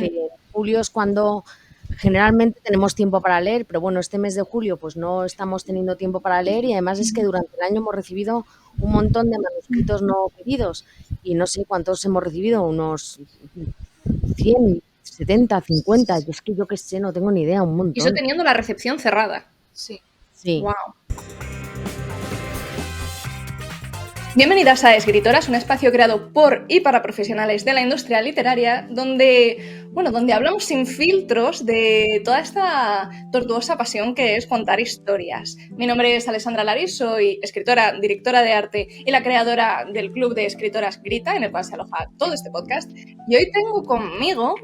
porque en julio es cuando generalmente tenemos tiempo para leer, pero bueno, este mes de julio pues no estamos teniendo tiempo para leer y además es que durante el año hemos recibido un montón de manuscritos no pedidos y no sé cuántos hemos recibido, unos 100, 70, 50, y es que yo qué sé, no tengo ni idea, un Y eso montón. teniendo la recepción cerrada. Sí. Sí. Wow. Bienvenidas a Escritoras, un espacio creado por y para profesionales de la industria literaria, donde hablamos sin filtros de toda esta tortuosa pasión que es contar historias. Mi nombre es Alessandra Laris, soy escritora, directora de arte y la creadora del club de escritoras Grita, en el cual se aloja todo este podcast. Y hoy tengo conmigo,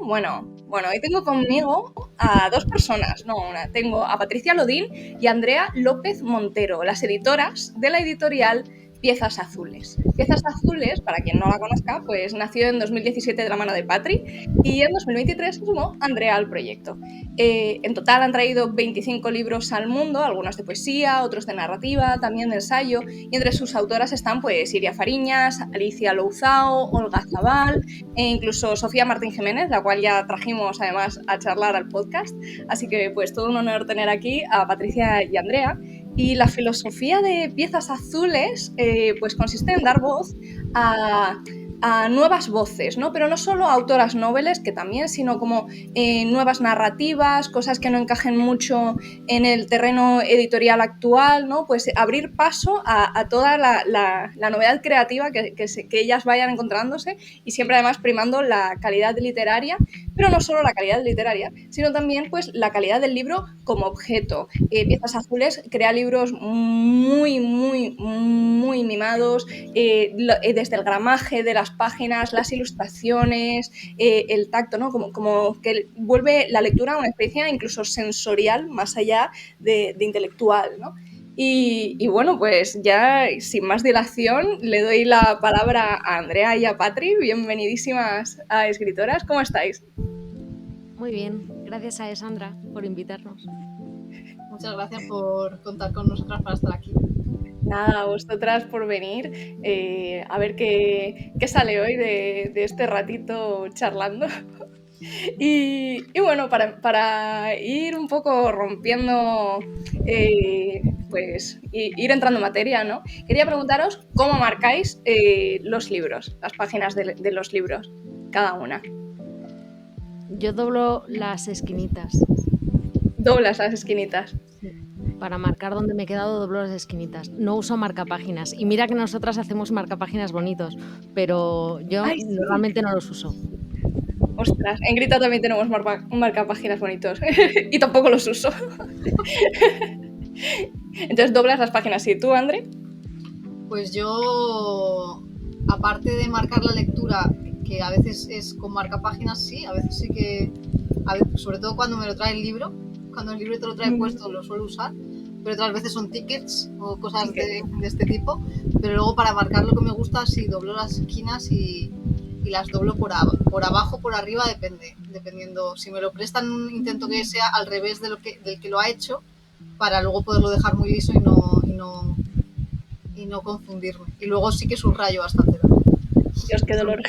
a dos personas, no una. Tengo a Patricia Lodín y a Andrea López Montero, las editoras de la editorial Piezas Azules. Piezas Azules, para quien no la conozca, pues nació en 2017 de la mano de Patri y en 2023 se sumó Andrea al proyecto. En total han traído 25 libros al mundo, algunos de poesía, otros de narrativa, también de ensayo, y entre sus autoras están pues Iria Fariñas, Alicia Louzao, Olga Zabal e incluso Sofía Martín Jiménez, la cual ya trajimos además a charlar al podcast. Así que pues todo un honor tener aquí a Patricia y Andrea. Y la filosofía de Piezas Azules pues consiste en dar voz a nuevas voces, ¿no? Pero no solo a autoras noveles, que también, sino como nuevas narrativas, cosas que no encajen mucho en el terreno editorial actual, ¿no? Pues abrir paso a toda la novedad creativa que ellas vayan encontrándose y siempre además primando la calidad literaria, pero no solo la calidad literaria, sino también pues la calidad del libro como objeto. Piezas Azules crea libros muy, muy, muy mimados, desde el gramaje de las páginas, las ilustraciones, el tacto, ¿no? Como que vuelve la lectura una experiencia incluso sensorial más allá de intelectual, ¿no? Y bueno, pues ya sin más dilación le doy la palabra a Andrea y a Patri. Bienvenidísimas a Escritoras. ¿Cómo estáis? Muy bien, gracias a Alessandra por invitarnos. Muchas gracias por contar con nosotras para estar aquí. Nada, a vosotras por venir. A ver qué sale hoy de este ratito charlando. Y bueno, para ir un poco rompiendo, pues ir entrando en materia, ¿no? Quería preguntaros cómo marcáis los libros, las páginas de los libros, cada una. Yo doblo las esquinitas. Doblas las esquinitas. Sí. Para marcar dónde me he quedado, doblo las esquinitas. No uso marcapáginas. Y mira que nosotras hacemos marcapáginas bonitos, pero yo Ay, sí. normalmente no los uso. Ostras, en Grita también tenemos marcapáginas bonitos y tampoco los uso. Entonces doblas las páginas. ¿Y tú, André? Pues yo, aparte de marcar la lectura, que a veces es con marcapáginas, sí, a veces sí que, sobre todo cuando me lo trae el libro, cuando el libro te lo trae puesto lo suelo usar, pero otras veces son tickets o cosas de este tipo, pero luego para marcar lo que me gusta, sí, doblo las esquinas y las doblo por abajo, por arriba, dependiendo. Si me lo prestan, intento que sea al revés del que lo ha hecho, para luego poderlo dejar muy liso y no confundirme. Y luego sí que subrayo bastante. Dios, qué dolor.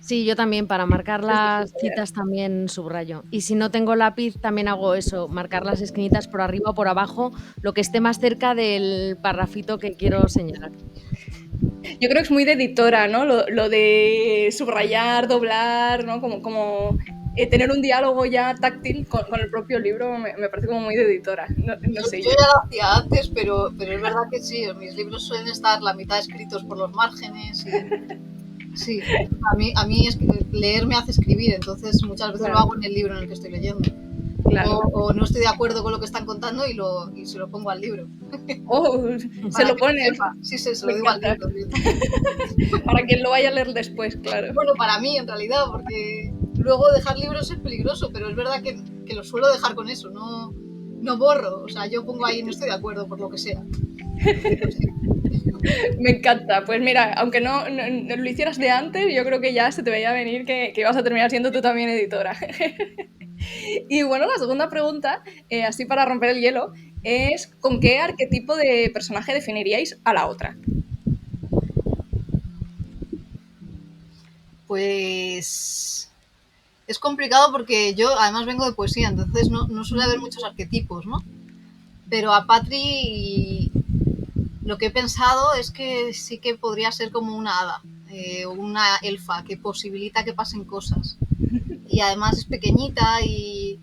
Sí, yo también, para marcar las citas también subrayo. Y si no tengo lápiz, también hago eso, marcar las esquinitas por arriba o por abajo, lo que esté más cerca del parrafito que quiero señalar. Yo creo que es muy de editora, ¿no? Lo de subrayar, doblar, ¿no? Como tener un diálogo ya táctil con el propio libro me parece como muy de editora. No sé. Yo ya lo hacía antes, pero es verdad que sí, mis libros suelen estar la mitad escritos por los márgenes. Sí, a mí leer me hace escribir, entonces muchas veces lo hago en el libro en el que estoy leyendo. Claro. O no estoy de acuerdo con lo que están contando y se lo pongo al libro. Oh, se lo pones. Sí, se lo digo al libro. Para quien lo vaya a leer después, claro. Bueno, para mí en realidad, porque luego dejar libros es peligroso, pero es verdad que lo suelo dejar con eso, no borro. O sea, yo pongo ahí no estoy de acuerdo por lo que sea. Me encanta. Pues mira, aunque no lo hicieras de antes, yo creo que ya se te veía venir que vas a terminar siendo tú también editora. Y bueno, la segunda pregunta, así para romper el hielo, es ¿con qué arquetipo de personaje definiríais a la otra? Pues Es complicado porque yo además vengo de poesía, entonces no suele haber muchos arquetipos, ¿no? Pero a Patri lo que he pensado es que sí que podría ser como una hada, una elfa que posibilita que pasen cosas. Y además es pequeñita y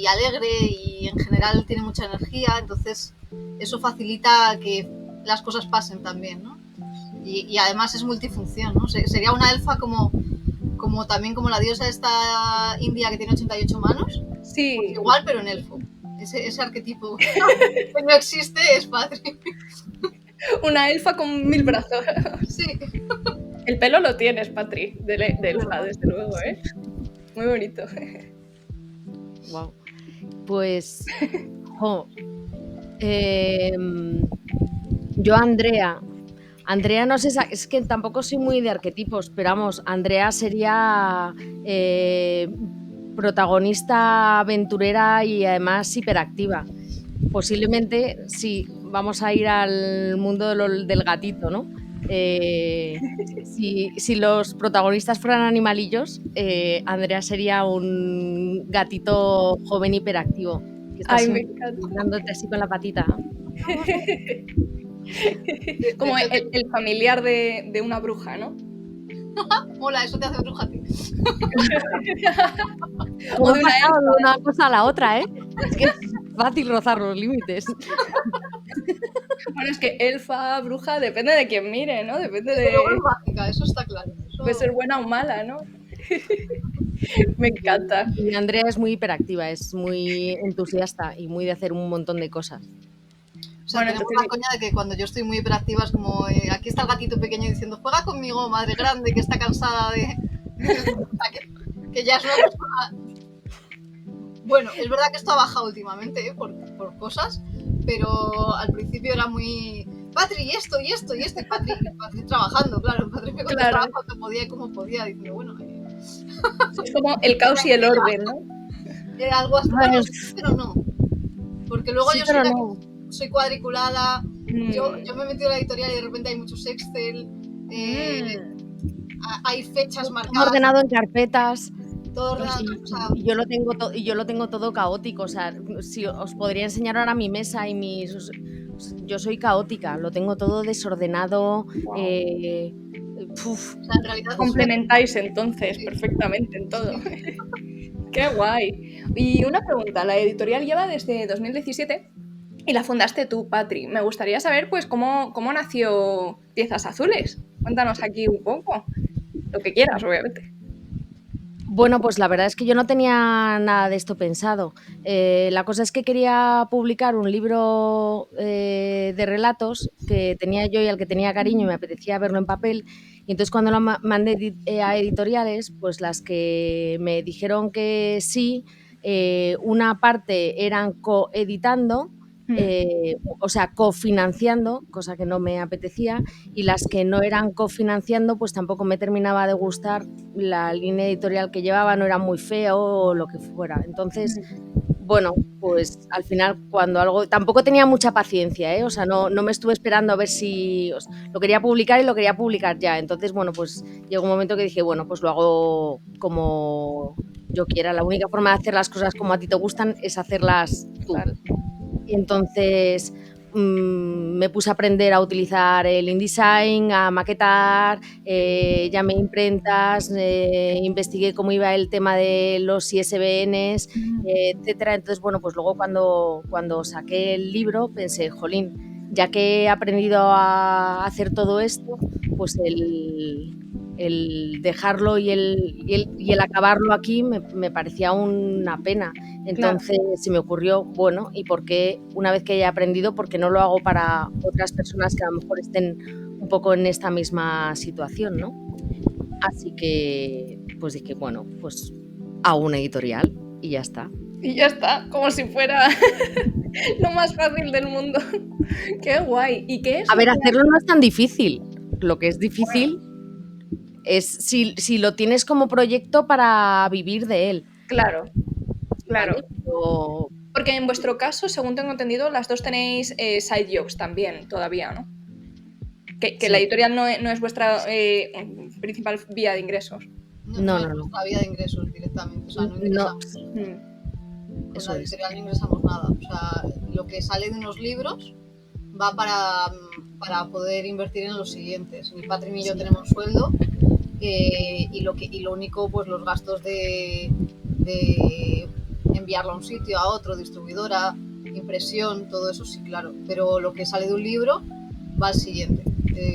alegre y en general tiene mucha energía, entonces eso facilita que las cosas pasen también, ¿no? Y además es multifunción, ¿no? Sería una elfa como también como la diosa esta india que tiene 88 manos, Sí. pues igual pero en elfo. Ese arquetipo que no existe es Patri. Una elfa con 1000 brazos. Sí. El pelo lo tienes, Patri, de elfa, desde luego, ¿eh? Muy bonito. Wow. Pues, yo Andrea no sé, es que tampoco soy muy de arquetipos, pero vamos, Andrea sería protagonista aventurera y además hiperactiva. Posiblemente, sí, vamos a ir al mundo del gatito, ¿no? Si los protagonistas fueran animalillos, Andrea sería un gatito joven hiperactivo, que está Ay, me siempre encanta. dándote así con la patita. Como el familiar de una bruja, ¿no? Mola, eso te hace bruja a ti. ¿Cómo O de he una pasado de elfa. una cosa a la otra, eh? Es que es fácil rozar los límites. Bueno, es que elfa, bruja, depende de quién mire, ¿no? Depende Desde luego de... es mágica, eso está claro. Eso... Puede ser buena o mala, ¿no? Me encanta. Y Andrea es muy hiperactiva, es muy entusiasta y muy de hacer un montón de cosas. O sea, Bueno, tenemos entonces la coña de que cuando yo estoy muy hiperactiva es como, aquí está el gatito pequeño diciendo, juega conmigo, madre grande, que está cansada de... que ya es una persona... Bueno, es verdad que esto ha bajado últimamente, por cosas, pero al principio era muy... Patri, y esto, y Patri trabajando, claro, Patri me contestaba cuando podía y como podía, diciendo, bueno... es como el caos y el orden, ¿no? Algo así, bueno, pero no. Porque luego sí, yo pero soy, no. soy cuadriculada, yo me he metido en la editorial y de repente hay muchos Excel, hay fechas Todo marcadas. ordenado en carpetas. Todo ordenado, y yo lo tengo todo caótico. O sea, si os podría enseñar ahora mi mesa y mis... Yo soy caótica, lo tengo todo desordenado. Wow. O sea, en realidad complementáis entonces perfectamente en todo. Sí. Qué guay. Y una pregunta, la editorial lleva desde 2017 y la fundaste tú, Patri. Me gustaría saber pues cómo nació Piezas Azules. Cuéntanos aquí un poco, lo que quieras, obviamente. Bueno, pues la verdad es que yo no tenía nada de esto pensado. La cosa es que quería publicar un libro de relatos que tenía yo y al que tenía cariño y me apetecía verlo en papel. Y entonces cuando lo mandé a editoriales, pues las que me dijeron que sí, una parte eran coeditando, o sea, cofinanciando, cosa que no me apetecía, y las que no eran cofinanciando, pues tampoco me terminaba de gustar la línea editorial que llevaba, no era muy feo o lo que fuera. Entonces, bueno, pues al final cuando algo... Tampoco tenía mucha paciencia, ¿eh? O sea, no me estuve esperando a ver si... lo quería publicar y lo quería publicar ya. Entonces, bueno, pues llegó un momento que dije, bueno, pues lo hago como yo quiera. La única forma de hacer las cosas como a ti te gustan es hacerlas tú. Claro. Y entonces me puse a aprender a utilizar el InDesign, a maquetar, llamé imprentas, investigué cómo iba el tema de los ISBNs, etcétera. Entonces, bueno, pues luego cuando saqué el libro pensé, jolín, ya que he aprendido a hacer todo esto, pues el dejarlo y el acabarlo aquí me parecía una pena. Entonces se me ocurrió, bueno, ¿y por qué una vez que haya aprendido, por qué no lo hago para otras personas que a lo mejor estén un poco en esta misma situación, ¿no? Así que, pues dije, bueno, pues hago una editorial y ya está. Y ya está, como si fuera lo más fácil del mundo. Qué guay. ¿Y qué es? A ver, hacerlo no es tan difícil. Lo que es difícil es si lo tienes como proyecto para vivir de él. Claro, claro. ¿Vale? O... Porque en vuestro caso, según tengo entendido, las dos tenéis side jobs también todavía, ¿no? Que sí. La editorial no es vuestra principal vía de ingresos. No No, es no, no. nuestra vía de ingresos directamente, o sea, no No, ingresamos. Con eso la es. editorial no ingresamos nada. O sea, lo que sale de unos libros va para poder invertir en los siguientes. Ni Patri ni yo Sí. tenemos sueldo y lo único, pues los gastos de enviarlo a un sitio, a otro, distribuidora, impresión, todo eso sí, claro. Pero lo que sale de un libro va al siguiente.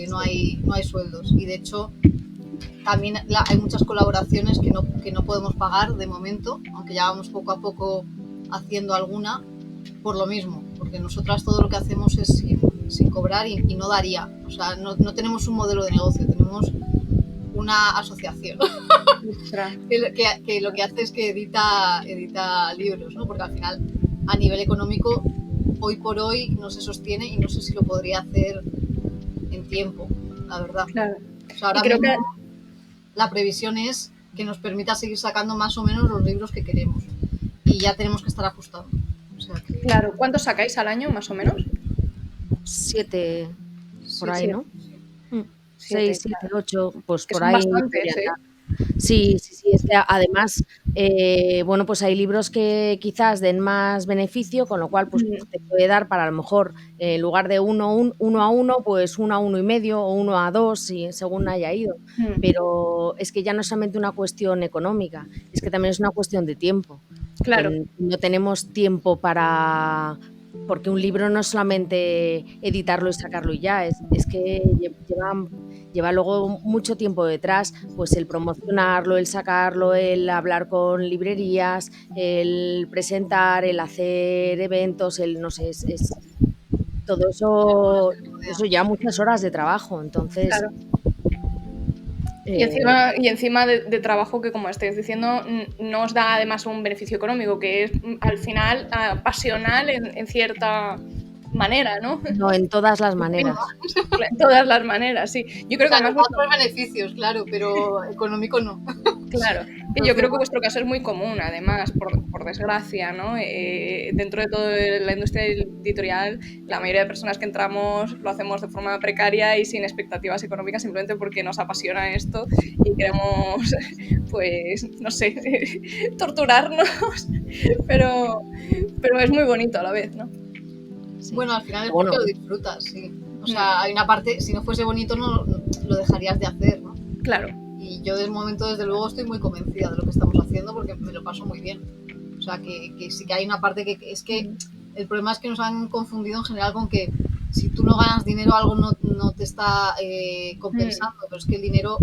No hay sueldos. Y de hecho, también hay muchas colaboraciones que no podemos pagar de momento, aunque ya vamos poco a poco haciendo alguna, por lo mismo, porque nosotras todo lo que hacemos es sin cobrar y no daría. O sea, no tenemos un modelo de negocio, tenemos una asociación que lo que hace es que edita libros, ¿no? Porque al final, a nivel económico, hoy por hoy no se sostiene y no sé si lo podría hacer en tiempo, la verdad. Claro. O sea, ahora mismo la previsión es que nos permita seguir sacando más o menos los libros que queremos y ya tenemos que estar ajustando. O sea que... Claro, ¿cuántos sacáis al año, más o menos? 7, por ahí, ¿no? 7, 6, 7, 8, pues que por son ahí bastantes, podría andar. Sí, es que además, bueno, pues hay libros que quizás den más beneficio, con lo cual pues te puede dar para a lo mejor, en lugar de uno a uno, pues 1 a 1,5 o 1 a 2, según haya ido. Pero es que ya no es solamente una cuestión económica, es que también es una cuestión de tiempo. Claro. Que no tenemos tiempo porque un libro no es solamente editarlo y sacarlo y ya, es que lleva luego mucho tiempo detrás, pues el promocionarlo, el sacarlo, el hablar con librerías, el presentar, el hacer eventos, el no sé, es todo eso ya muchas horas de trabajo. Entonces, claro. Y encima de trabajo que, como estáis diciendo, no os da además un beneficio económico, que es al final pasional en cierta manera, ¿no? No, en todas las maneras. En todas las maneras, sí. Yo creo que además otros beneficios, claro, pero económico no. Claro, y yo creo que vuestro caso es muy común, además, por desgracia, ¿no? Dentro de toda la industria editorial, la mayoría de personas que entramos lo hacemos de forma precaria y sin expectativas económicas, simplemente porque nos apasiona esto y queremos, pues, no sé, torturarnos, pero es muy bonito a la vez, ¿no? Sí. Bueno, al final es porque lo disfrutas, sí. O sea, hay una parte, si no fuese bonito no lo dejarías de hacer, ¿no? Claro. Y yo de momento, desde luego, estoy muy convencida de lo que estamos haciendo porque me lo paso muy bien. O sea, que sí que hay una parte que es que el problema es que nos han confundido en general con que si tú no ganas dinero algo no te está compensando, pero es que el dinero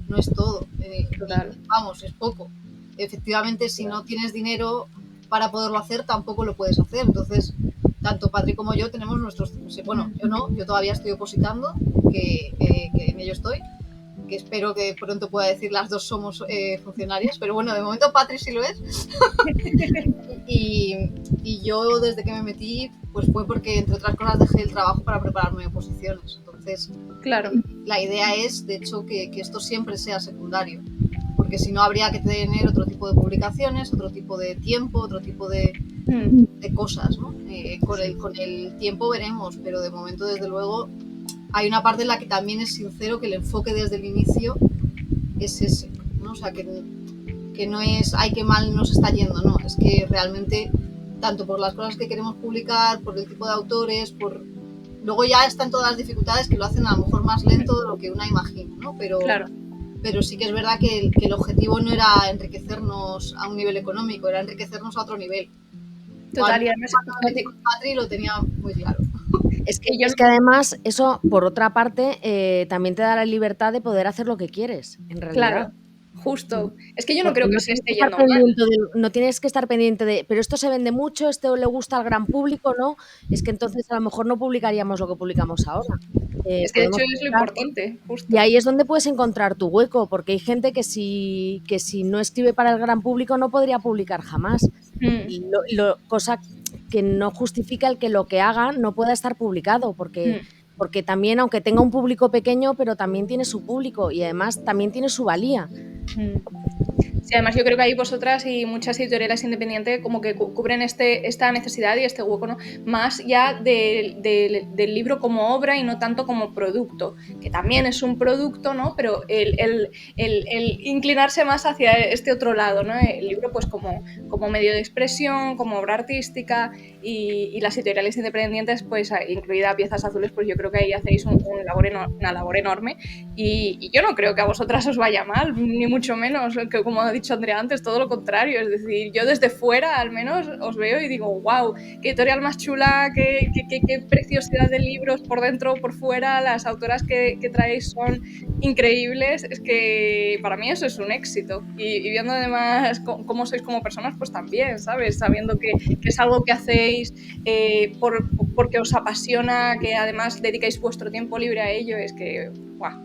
no es todo. Total. Vamos, es poco. Efectivamente, si no tienes dinero para poderlo hacer, tampoco lo puedes hacer. Entonces, tanto Patri como yo tenemos nuestros... Bueno, yo no, yo todavía estoy opositando, que en ello estoy, que espero que pronto pueda decir las dos somos funcionarias, pero bueno, de momento Patri sí lo es. y yo desde que me metí, pues fue porque, entre otras cosas, dejé el trabajo para prepararme oposiciones. Entonces, claro, la idea es, de hecho, que esto siempre sea secundario, porque si no habría que tener otro tipo de publicaciones, otro tipo de tiempo, otro tipo de cosas, ¿no? Con el tiempo veremos, pero de momento, desde luego, hay una parte en la que también es sincero que el enfoque desde el inicio es ese, ¿no? O sea, que no es, ay, qué mal nos está yendo, no, es que realmente, tanto por las cosas que queremos publicar, por el tipo de autores, luego ya están todas las dificultades que lo hacen a lo mejor más lento de lo que una imagina, ¿no? Pero sí que es verdad que el objetivo no era enriquecernos a un nivel económico, era enriquecernos a otro nivel. Total, y además Patri lo tenía muy claro. Es que además eso, por otra parte, también te da la libertad de poder hacer lo que quieres, en realidad. Claro, justo. Es que yo no creo que se esté yendo mal. No tienes que estar pendiente de, pero esto se vende mucho, esto le gusta al gran público, ¿no? Es que entonces a lo mejor no publicaríamos lo que publicamos ahora. Es que de hecho es lo importante, justo. Y ahí es donde puedes encontrar tu hueco, porque hay gente que si no escribe para el gran público no podría publicar jamás. Y cosa que no justifica el que lo que haga no pueda estar publicado, porque también, aunque tenga un público pequeño, pero también tiene su público y además también tiene su valía. Sí, además yo creo que ahí vosotras y muchas editoriales independientes como que cubren esta necesidad y este hueco, ¿no? Más ya del libro como obra y no tanto como producto, que también es un producto, ¿no? Pero el inclinarse más hacia este otro lado, ¿no? El libro pues como medio de expresión, como obra artística y las editoriales independientes, pues incluida Piezas Azules, pues yo creo que ahí hacéis una labor enorme y yo no creo que a vosotras os vaya mal, ni mucho menos, que como ha dicho Andrea antes, todo lo contrario, es decir, yo desde fuera al menos os veo y digo, wow, qué editorial más chula, qué preciosidad de libros por dentro, por fuera, las autoras que traéis son increíbles, es que para mí eso es un éxito y viendo además cómo sois como personas, pues también, ¿sabes? Sabiendo que es algo que hacéis porque os apasiona, que además dedicáis vuestro tiempo libre a ello, es que, ¡guau!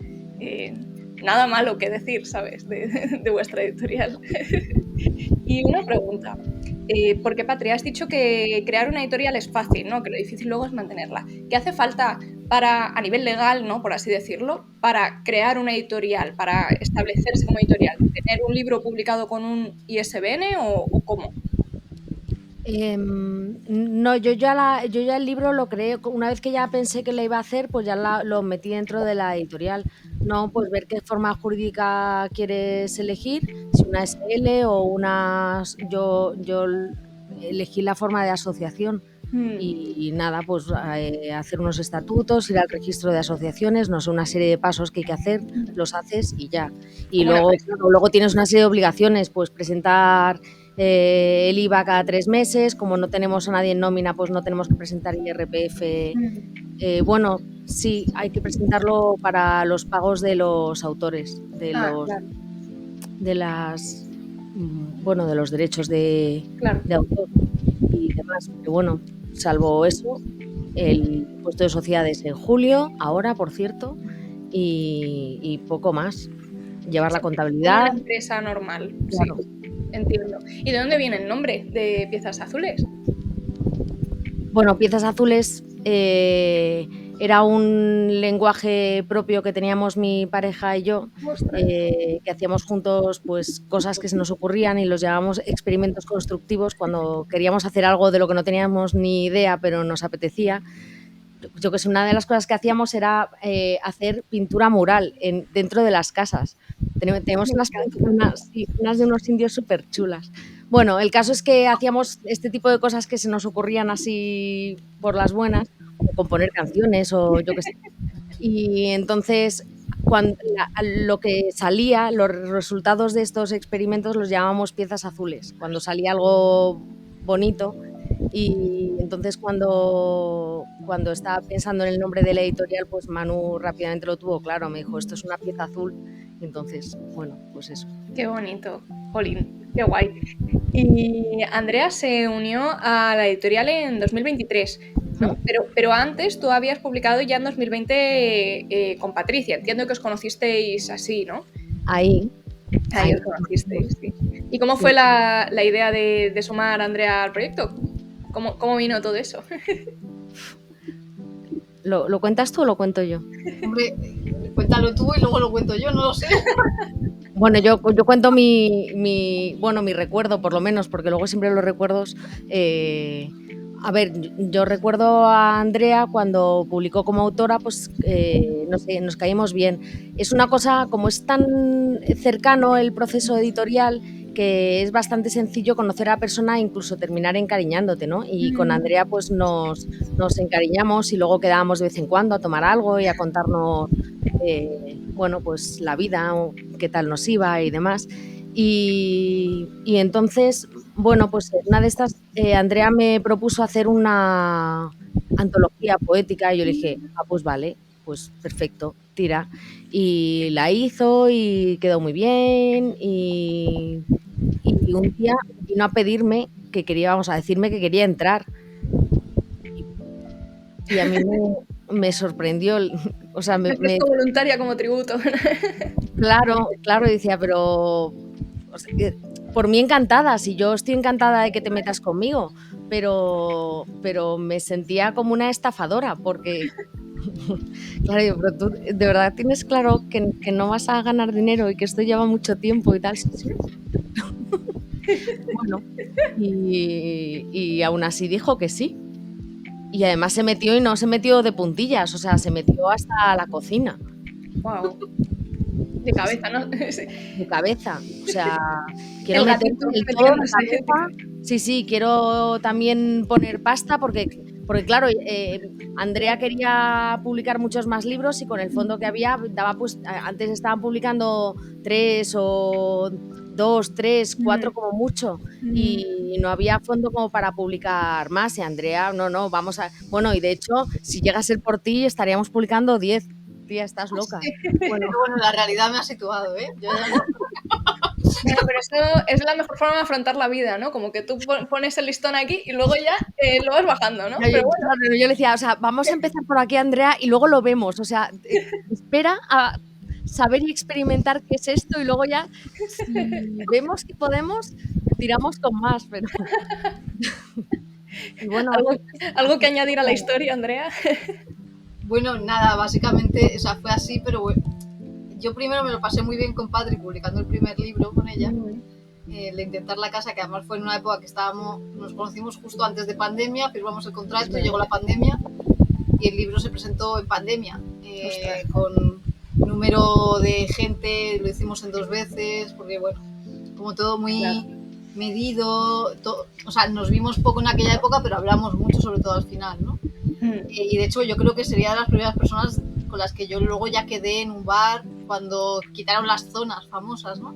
Nada malo que decir, ¿sabes? De vuestra editorial. Y una pregunta, porque Patria, has dicho que crear una editorial es fácil, ¿no? Que lo difícil luego es mantenerla. ¿Qué hace falta a nivel legal, ¿no? Por así decirlo, para crear una editorial, para establecerse como editorial? ¿Tener un libro publicado con un ISBN o cómo? No, yo ya el libro lo creé, una vez que ya pensé que le iba a hacer, pues ya lo metí dentro de la editorial. No, pues ver qué forma jurídica quieres elegir, si una SL o yo elegí la forma de asociación y nada, pues hacer unos estatutos, ir al registro de asociaciones, no sé, una serie de pasos que hay que hacer, los haces y ya. Y Como una luego, empresa. luego tienes una serie de obligaciones, pues presentar el IVA cada 3 meses, como no tenemos a nadie en nómina, pues no tenemos que presentar IRPF. Bueno, sí, hay que presentarlo para los pagos de los autores, Claro, de las, bueno, de los derechos de claro. autor y demás. Pero bueno, salvo eso, el impuesto de sociedades en julio, ahora, por cierto, y poco más. Llevar la Sí, como una contabilidad, empresa normal, sí, claro. entiendo. ¿Y de dónde viene el nombre de Piezas Azules? Bueno, Piezas Azules era un lenguaje propio que teníamos mi pareja y yo, Ostras. que hacíamos juntos pues cosas que se nos ocurrían y los llamábamos experimentos constructivos cuando queríamos hacer algo de lo que no teníamos ni idea, pero nos apetecía. Yo que sé, una de las cosas que hacíamos era hacer pintura mural dentro de las casas. Tenemos Me encanta. unas de unos indios súper chulas. Bueno, el caso es que hacíamos este tipo de cosas que se nos ocurrían así por las buenas, como componer canciones o yo qué sé. Y entonces, lo que salía, los resultados de estos experimentos los llamábamos piezas azules. Cuando salía algo bonito, y entonces cuando estaba pensando en el nombre de la editorial, pues Manu rápidamente lo tuvo claro, me dijo, esto es una pieza azul. Y entonces, bueno, pues eso. Qué bonito, Jolín, qué guay. Y Andrea se unió a la editorial en 2023, ¿no? Pero antes tú habías publicado ya en 2020 con Patricia. Entiendo que os conocisteis así, ¿no? Ahí Ahí os conocisteis, sí. ¿Y cómo sí. fue la idea de sumar a Andrea al proyecto? ¿Cómo vino todo eso? ¿Lo cuentas tú o lo cuento yo? Hombre, cuéntalo tú y luego lo cuento yo, no lo sé. Bueno, yo cuento mi recuerdo, por lo menos, porque luego siempre los recuerdos... a ver, yo recuerdo a Andrea cuando publicó como autora, pues no sé, nos caímos bien. Es una cosa, como es tan cercano el proceso editorial, que es bastante sencillo conocer a la persona e incluso terminar encariñándote, ¿no? Y con Andrea pues nos encariñamos y luego quedábamos de vez en cuando a tomar algo y a contarnos, bueno, pues la vida, qué tal nos iba y demás. Y entonces, bueno, pues una de estas, Andrea me propuso hacer una antología poética y yo le dije, pues vale, pues perfecto, tira. Y la hizo y quedó muy bien y un día vino a pedirme que quería, vamos a decirme que quería entrar. Y a mí me sorprendió, o sea, Me presto voluntaria como tributo. Claro, decía, pero o sea, por mí encantada, si yo estoy encantada de que te metas conmigo, pero me sentía como una estafadora porque, claro, digo, pero tú de verdad tienes claro que no vas a ganar dinero y que esto lleva mucho tiempo y tal. Sí, Bueno, y aún así dijo que sí. Y además se metió y no se metió de puntillas, o sea, se metió hasta la cocina. Wow. De cabeza, ¿no? Sí. De cabeza, o sea, quiero El meterme gatito del todo de metiéndose de cabeza. Sí, quiero también poner pasta porque claro, Andrea quería publicar muchos más libros y con el fondo que había daba pues antes estaban publicando 3 o 2, 3, 4 como mucho y no había fondo como para publicar más y Andrea, no, vamos a... Bueno, y de hecho, si llega a ser por ti estaríamos publicando 10. Tía, estás loca. Bueno, la realidad me ha situado, ¿eh? Yo ya no... Bueno, pero eso es la mejor forma de afrontar la vida, ¿no? Como que tú pones el listón aquí y luego ya lo vas bajando, ¿no? Pero bueno. Claro, yo le decía, o sea, vamos a empezar por aquí, Andrea, y luego lo vemos. O sea, espera a saber y experimentar qué es esto y luego ya, si vemos que podemos, tiramos con más, pero... Y bueno, ¿Algo que añadir a la historia, Andrea? Bueno, nada, básicamente, o sea, fue así, pero bueno, yo primero me lo pasé muy bien con Patri publicando el primer libro con ella, el de Intentar la casa, que además fue en una época que nos conocimos justo antes de pandemia, firmamos el contrato, llegó la pandemia y el libro se presentó en pandemia, con número de gente, lo hicimos en 2 veces, porque bueno, como todo muy medido, o sea, nos vimos poco en aquella época, pero hablamos mucho, sobre todo al final, ¿no? Y de hecho yo creo que sería de las primeras personas con las que yo luego ya quedé en un bar cuando quitaron las zonas famosas, ¿no?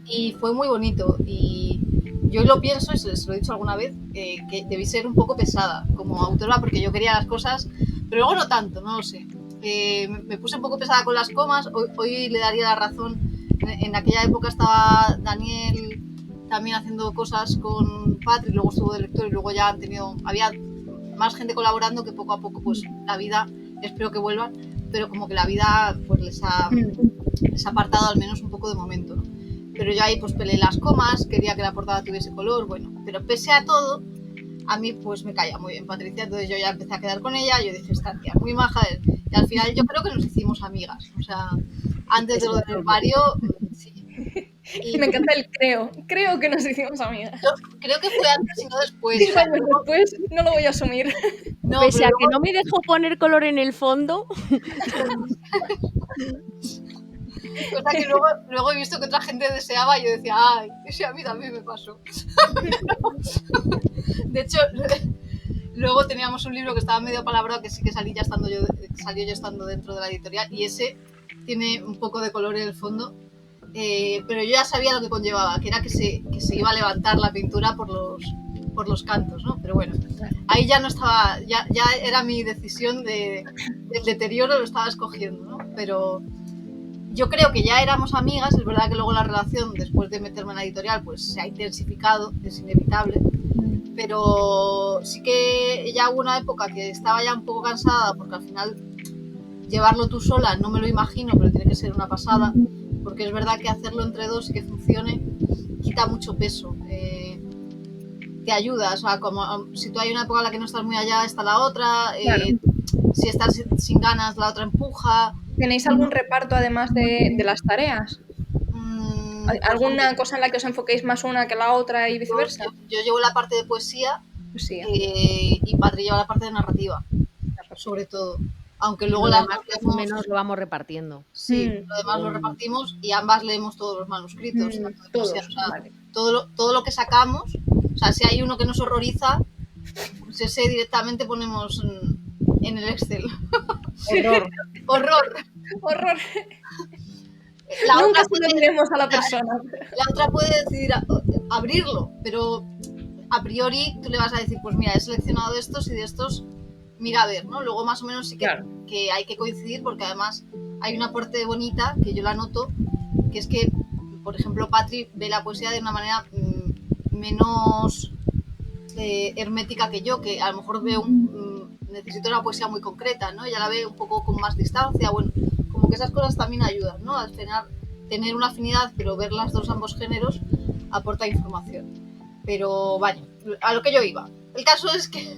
Y fue muy bonito y yo lo pienso, y se lo he dicho alguna vez, que debí ser un poco pesada como autora porque yo quería las cosas, pero luego no tanto, no lo sé. Me puse un poco pesada con las comas, hoy le daría la razón. En aquella época estaba Daniel también haciendo cosas con Patrick, luego estuvo de lector y luego ya había más gente colaborando que poco a poco pues la vida, espero que vuelvan, pero como que la vida pues les ha apartado al menos un poco de momento, ¿no? Pero yo ahí pues peleé las comas, quería que la portada tuviese color, bueno, pero pese a todo, a mí pues me caía muy bien Patricia, entonces yo ya empecé a quedar con ella, yo dije, esta tía muy maja, y al final yo creo que nos hicimos amigas, o sea, antes de lo del herbario, sí. Y me encanta el creo que nos hicimos amigas. Yo creo que fue antes y no después. 10 años después no lo voy a asumir. No, pese a que no me dejó poner color en el fondo. Cosa que luego he visto que otra gente deseaba y yo decía, ay, ese a mí también me pasó. De hecho, luego teníamos un libro que estaba medio palabrado que sí que salió yo estando dentro de la editorial y ese tiene un poco de color en el fondo, pero yo ya sabía lo que conllevaba, que era que se iba a levantar la pintura por los cantos, ¿no? Pero bueno, ahí ya no estaba, ya era mi decisión del deterioro, lo estaba escogiendo, ¿no? Pero yo creo que ya éramos amigas, es verdad que luego la relación, después de meterme en la editorial, pues se ha intensificado, es inevitable, pero sí que ya hubo una época que estaba ya un poco cansada, porque al final llevarlo tú sola no me lo imagino, pero tiene que ser una pasada, porque es verdad que hacerlo entre dos y que funcione quita mucho peso, te ayuda, o sea, como si tú hay una época en la que no estás muy allá, está la otra, claro. Si estás sin ganas, la otra empuja. ¿Tenéis algún reparto además de las tareas? ¿Alguna cosa en la que os enfoquéis más una que la otra y viceversa? Yo llevo la parte de poesía. Y Patri lleva la parte de narrativa, sobre todo. Aunque luego lo demás más o menos lo vamos repartiendo. Sí, lo demás lo repartimos y ambas leemos todos los manuscritos. Todos, o sea, vale. todo lo que sacamos, o sea, si hay uno que nos horroriza, pues ese directamente ponemos en el Excel. Horror. Nunca se lo diremos a la persona. La otra puede decidir abrirlo, pero a priori tú le vas a decir, pues mira, he seleccionado estos y de estos, mira a ver, ¿no? Luego más o menos sí que hay que coincidir porque además hay una parte bonita que yo la noto, que es que, por ejemplo, Patri ve la poesía de una manera menos hermética que yo, que a lo mejor veo necesito una poesía muy concreta, ¿no? Ella la ve un poco con más distancia, bueno, como que esas cosas también ayudan, ¿no? Al final tener una afinidad, pero ver las dos ambos géneros aporta información. Pero vaya, a lo que yo iba. El caso es que,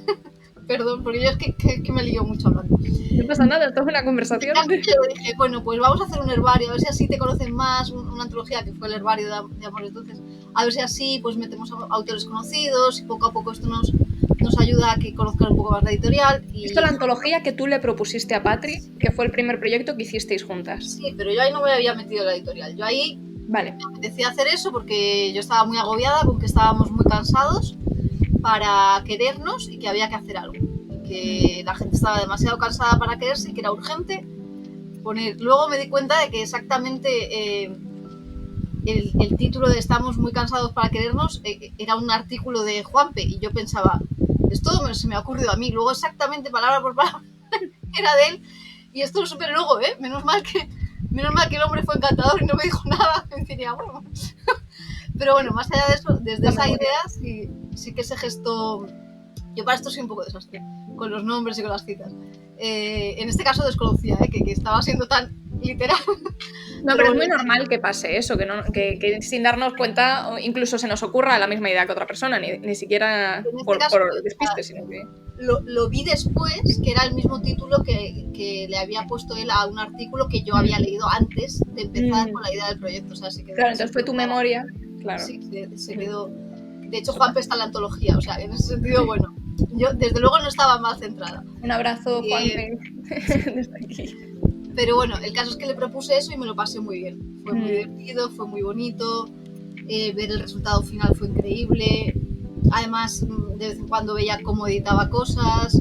perdón, porque yo es que me lío mucho hablando. No pasa nada, esto es una conversación. Yo dije, bueno, pues vamos a hacer un herbario, a ver si así te conocen más, una antología que fue el herbario de Amores Dulces, a ver si así pues metemos autores conocidos y poco a poco esto nos ayuda a que conozcan un poco más la editorial. Y... Esto es la antología que tú le propusiste a Patri, que fue el primer proyecto que hicisteis juntas. Sí, pero yo ahí no me había metido en la editorial. Yo ahí me apetecía hacer eso porque yo estaba muy agobiada con que estábamos muy cansados para querernos y que había que hacer algo. Que la gente estaba demasiado cansada para quererse y que era urgente poner. Luego me di cuenta de que exactamente el título de Estamos muy cansados para querernos era un artículo de Juanpe y yo pensaba, esto se me ha ocurrido a mí. Luego exactamente palabra por palabra era de él y esto lo supe luego, menos mal que el hombre fue encantador y no me dijo nada. Me decía, bueno. Pero bueno, más allá de eso, desde esa idea sí que se gestó. Yo para esto soy un poco desastre con los nombres y con las citas. En este caso desconocía que estaba siendo tan literal. No, pero es muy normal que pase eso, que sin darnos cuenta incluso se nos ocurra la misma idea que otra persona, ni siquiera por despiste, sino que... Lo vi después, que era el mismo título que le había puesto él a un artículo que yo había leído antes de empezar con la idea del proyecto. O sea, claro, entonces fue tu memoria. Claro. Sí, se quedó. De hecho, Juanpe está en la antología, o sea, en ese sentido, bueno, yo desde luego no estaba más centrada. Un abrazo, Juanpe, desde aquí. Pero bueno, el caso es que le propuse eso y me lo pasé muy bien. Fue muy divertido, fue muy bonito, ver el resultado final fue increíble. Además, de vez en cuando veía cómo editaba cosas,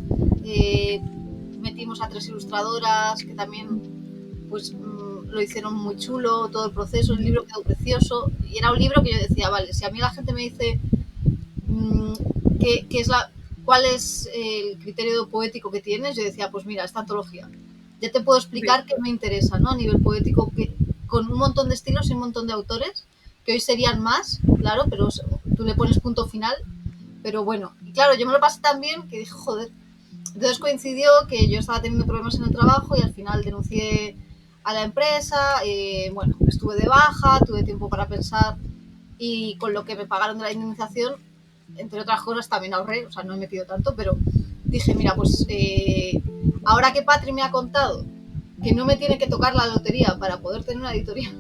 metimos a 3 ilustradoras que también pues lo hicieron muy chulo, todo el proceso, el libro quedó precioso y era un libro que yo decía, vale, si a mí la gente me dice cuál es el criterio poético que tienes, yo decía, pues mira, esta antología. Ya te puedo explicar qué me interesa, ¿no? A nivel poético, con un montón de estilos y un montón de autores, que hoy serían más, claro, pero tú le pones punto final. Pero bueno, y claro, yo me lo pasé tan bien que dije, joder. Entonces coincidió que yo estaba teniendo problemas en el trabajo y al final denuncié a la empresa, bueno, estuve de baja, tuve tiempo para pensar y con lo que me pagaron de la indemnización, entre otras cosas, también ahorré, o sea, no he metido tanto, pero dije, mira, pues ahora que Patri me ha contado que no me tiene que tocar la lotería para poder tener una editorial,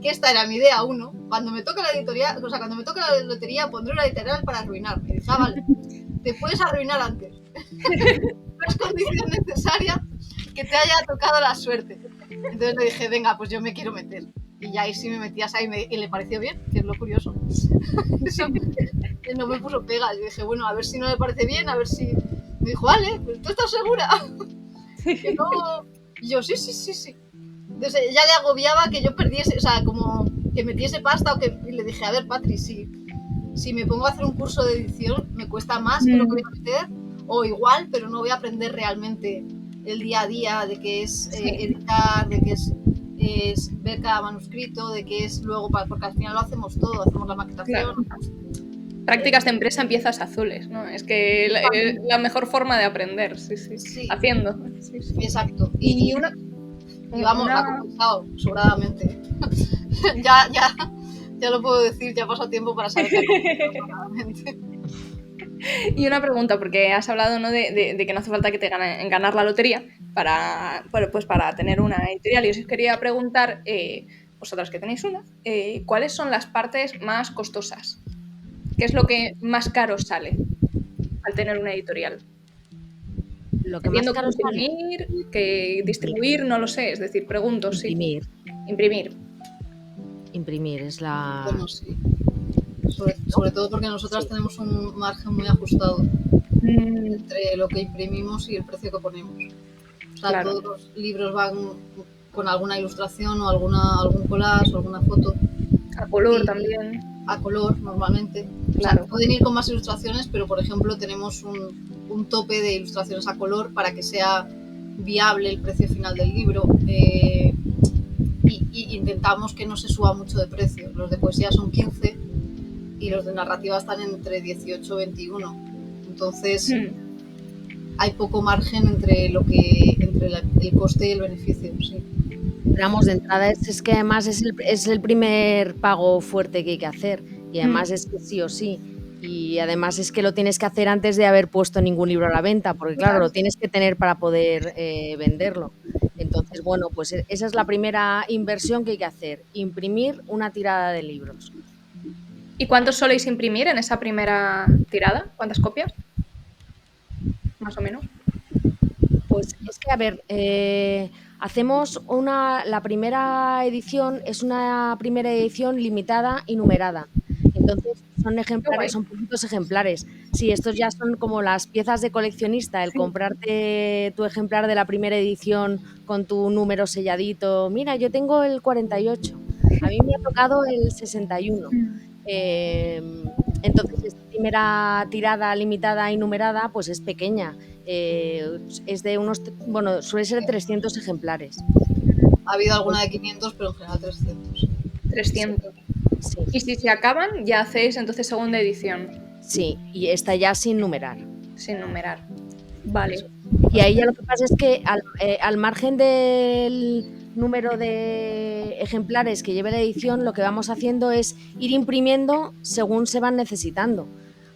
que esta era mi idea 1, cuando me toque la editorial, o sea, cuando me toque la lotería pondré una editorial para arruinarme. Y dije, vale, te puedes arruinar antes. No es condición necesaria que te haya tocado la suerte. Entonces le dije, venga, pues yo me quiero meter. Y ya ahí sí me metías ahí y le pareció bien, que es lo curioso. Eso, no me puso pegas. Yo dije, bueno, a ver si no le parece bien, a ver si... Me dijo, vale, pues ¿tú estás segura? Que no... Y yo, sí. Entonces ya le agobiaba que yo perdiese, o sea, como que metiese pasta o que... Y le dije, a ver, Patri, si me pongo a hacer un curso de edición, me cuesta más que lo que voy a meter, o igual, pero no voy a aprender realmente el día a día de qué es editar, de qué es ver cada manuscrito, de qué es luego, porque al final lo hacemos todo, hacemos la maquetación. Claro. Prácticas de empresa en piezas azules, ¿no? Es que la mejor forma de aprender, sí. Haciendo. Sí. Exacto. Y vamos, la he compensado sobradamente. ya lo puedo decir, ya ha pasado tiempo para saber que sobradamente. Y una pregunta, porque has hablado, ¿no? de que no hace falta que te ganar la lotería para tener una editorial. Y os quería preguntar, vosotras que tenéis una, ¿cuáles son las partes más costosas? ¿Qué es lo que más caro sale al tener una editorial? Lo que más caro sale. Que distribuir, no lo sé, es decir, pregunto. Imprimir es la... Bueno, sí. Sobre todo porque nosotras tenemos un margen muy ajustado entre lo que imprimimos y el precio que ponemos. O sea, claro. Todos los libros van con alguna ilustración o algún collage o alguna foto. A color también. A color, normalmente. Claro. O sea, pueden ir con más ilustraciones, pero por ejemplo tenemos un tope de ilustraciones a color para que sea viable el precio final del libro. Y intentamos que no se suba mucho de precio. Los de poesía son 15 y los de narrativa están entre 18 y 21. Entonces hay poco margen entre el coste y el beneficio. Sí. Vamos, de entrada es que además es el primer pago fuerte que hay que hacer y además es que sí o sí. Y además es que lo tienes que hacer antes de haber puesto ningún libro a la venta, porque claro, lo tienes que tener para poder venderlo. Entonces, bueno, pues esa es la primera inversión que hay que hacer, imprimir una tirada de libros. ¿Y cuántos soléis imprimir en esa primera tirada? ¿Cuántas copias? Más o menos. Pues es que, a ver, hacemos la primera edición, es una primera edición limitada y numerada. Entonces, son Qué guay. ejemplares, son poquitos ejemplares. Sí, estos ya son como las piezas de coleccionista, el Sí. comprarte tu ejemplar de la primera edición con tu número selladito. Mira, yo tengo el 48, a mí me ha tocado el 61. Entonces, esta primera tirada limitada y numerada, pues es pequeña. Es de bueno, suele ser 300 ejemplares. Ha habido alguna de 500, pero en general 300. 300. Sí, Y si se acaban, ya hacéis entonces segunda edición, sí, y está ya sin numerar. sin numerar. Vale. Y ahí ya lo que pasa es que al margen del número de ejemplares que lleve la edición, lo que vamos haciendo es ir imprimiendo según se van necesitando.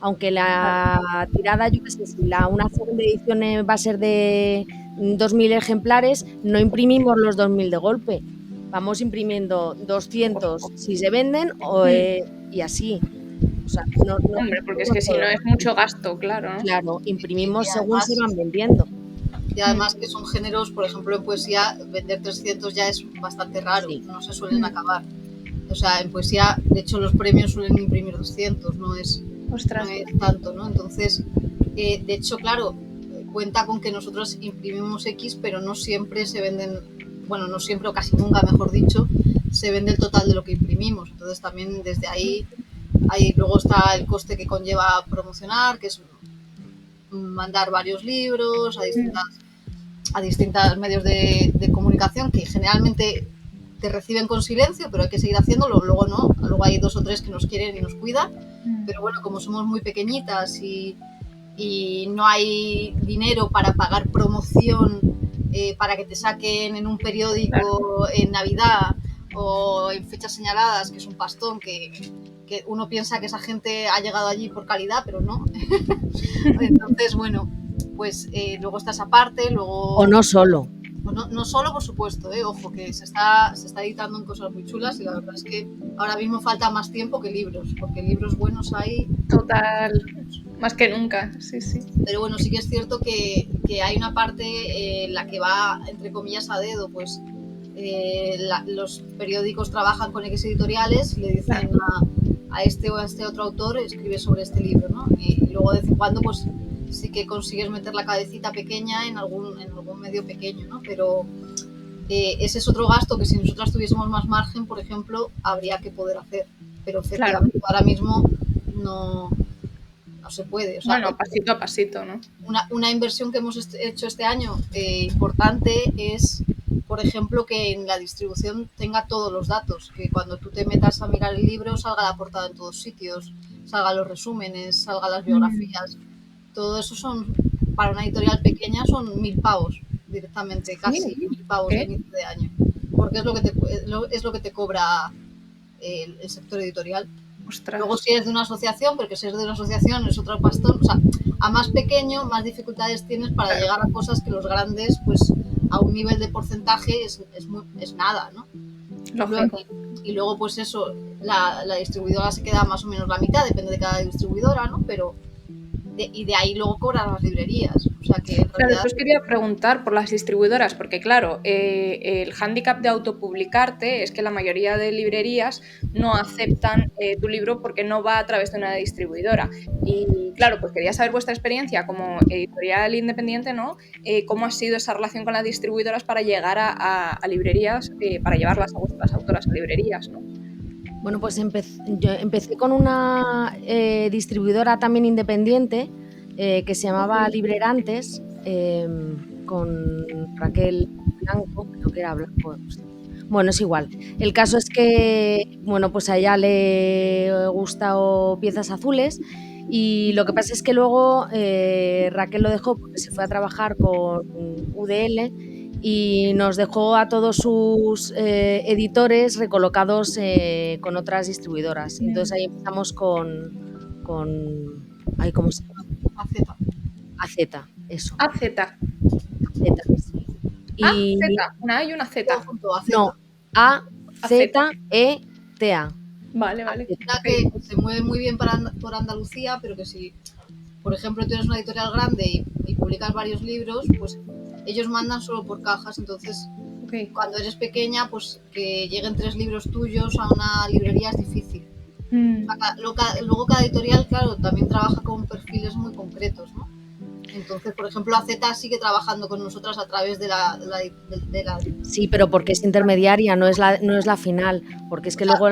Aunque la tirada, yo qué sé, si una segunda edición va a ser de 2.000 ejemplares, no imprimimos los 2.000 de golpe. Vamos imprimiendo 200 si se venden y así. O sea, no Hombre, porque es que si no es mucho gasto, claro, ¿no? claro, imprimimos Y según se además, van vendiendo. y además que son géneros, por ejemplo, en poesía, vender 300 ya es bastante raro, Sí. no se suelen acabar. O sea, en poesía, de hecho, los premios suelen imprimir 200, no es tanto, ¿no? Entonces, de hecho, claro, cuenta con que nosotros imprimimos X, pero no siempre se venden, bueno, no siempre o casi nunca, mejor dicho, se vende el total de lo que imprimimos. Entonces, también desde ahí luego está el coste que conlleva promocionar, que es mandar varios libros a distintos medios de comunicación que generalmente te reciben con silencio, pero hay que seguir haciéndolo, luego no, luego hay 2 o 3 que nos quieren y nos cuidan, pero bueno, como somos muy pequeñitas y no hay dinero para pagar promoción para que te saquen en un periódico en Navidad o en fechas señaladas, que es un pastón que uno piensa que esa gente ha llegado allí por calidad, pero no. Entonces, bueno, pues luego está esa parte, luego... O no solo. No solo, por supuesto, ojo, que se está editando en cosas muy chulas y la verdad es que ahora mismo falta más tiempo que libros, porque libros buenos hay... Total, más que nunca, sí, sí. Pero bueno, sí que es cierto que hay una parte en la que va, entre comillas, a dedo, pues los periódicos trabajan con X editoriales y le dicen a este o a este otro autor escribe sobre este libro, ¿no? Y luego de vez en cuando pues sí que consigues meter la cabecita pequeña en algún medio pequeño, ¿no? Pero ese es otro gasto que si nosotras tuviésemos más margen, por ejemplo, habría que poder hacer. Pero efectivamente ahora mismo no se puede. O sea, bueno, pasito a pasito, ¿no? Una inversión que hemos hecho este año importante es, por ejemplo, que en la distribución tenga todos los datos, que cuando tú te metas a mirar el libro salga la portada en todos sitios, salgan los resúmenes, salgan las biografías. Todo eso son, para una editorial pequeña, son 1.000 pavos directamente, casi 1.000 pavos a inicio de año, porque es lo que te cobra el sector editorial. Ostras. Luego si eres de una asociación, porque si eres de una asociación es otro pastón, o sea, a más pequeño, más dificultades tienes para llegar a cosas que los grandes, pues a un nivel de porcentaje es nada, ¿no? Y luego pues eso, la distribuidora se queda más o menos la mitad, depende de cada distribuidora, ¿no? Pero y de ahí luego cobran las librerías. O sea que en realidad... Claro, pues quería preguntar por las distribuidoras, porque claro, el hándicap de autopublicarte es que la mayoría de librerías no aceptan tu libro porque no va a través de una distribuidora. Y claro, pues quería saber vuestra experiencia como editorial independiente, ¿no? ¿Cómo ha sido esa relación con las distribuidoras para llegar a librerías, para llevarlas a vuestras autoras a librerías, ¿no? Bueno, pues yo empecé con una distribuidora también independiente que se llamaba Librerantes, con Raquel Blanco, creo que era Blanco. Bueno, es igual. El caso es que, bueno, pues a ella le gustó Piezas Azules y lo que pasa es que luego Raquel lo dejó porque se fue a trabajar con UDL y nos dejó a todos sus editores recolocados con otras distribuidoras. Entonces ahí empezamos con ay, ¿cómo se llama? AZ, eso. AZ. Sí. AZ, una A y una Z. No, AZETA. Vale, vale. Que se mueve muy bien por Andalucía, pero que si, por ejemplo, tú eres una editorial grande y publicas varios libros, pues ellos mandan solo por cajas, entonces cuando eres pequeña, pues que lleguen 3 libros tuyos a una librería es difícil. Luego cada editorial, claro, también trabaja con perfiles muy concretos, ¿no? Entonces, por ejemplo, AZ sigue trabajando con nosotras a través de la Sí, pero porque es intermediaria, no es la final, porque es que luego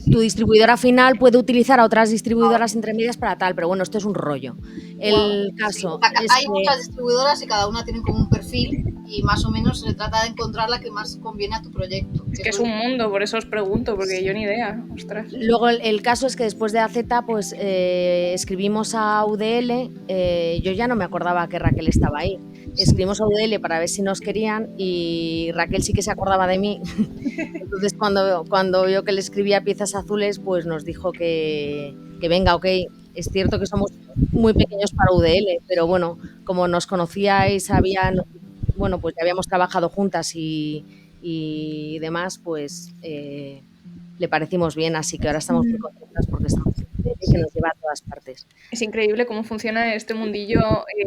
tu distribuidora final puede utilizar a otras distribuidoras intermedias para tal, pero bueno, esto es un rollo. El caso es hay que muchas distribuidoras y cada una tiene como un perfil y más o menos se trata de encontrar la que más conviene a tu proyecto. Es que es un mundo, por eso os pregunto, porque yo ni idea, ostras. Luego el caso es que después de AZ pues escribimos a UDL, yo ya no me acordaba que Raquel estaba ahí, escribimos a UDL para ver si nos querían y Raquel sí que se acordaba de mí. Entonces cuando vio que le escribía Piezas Azules pues nos dijo que venga, ok, es cierto que somos muy pequeños para UDL, pero bueno, como nos conocíais, bueno, pues ya habíamos trabajado juntas y demás, pues le parecimos bien, así que ahora estamos muy contentas porque estamos en UDL que nos lleva a todas partes. Es increíble cómo funciona este mundillo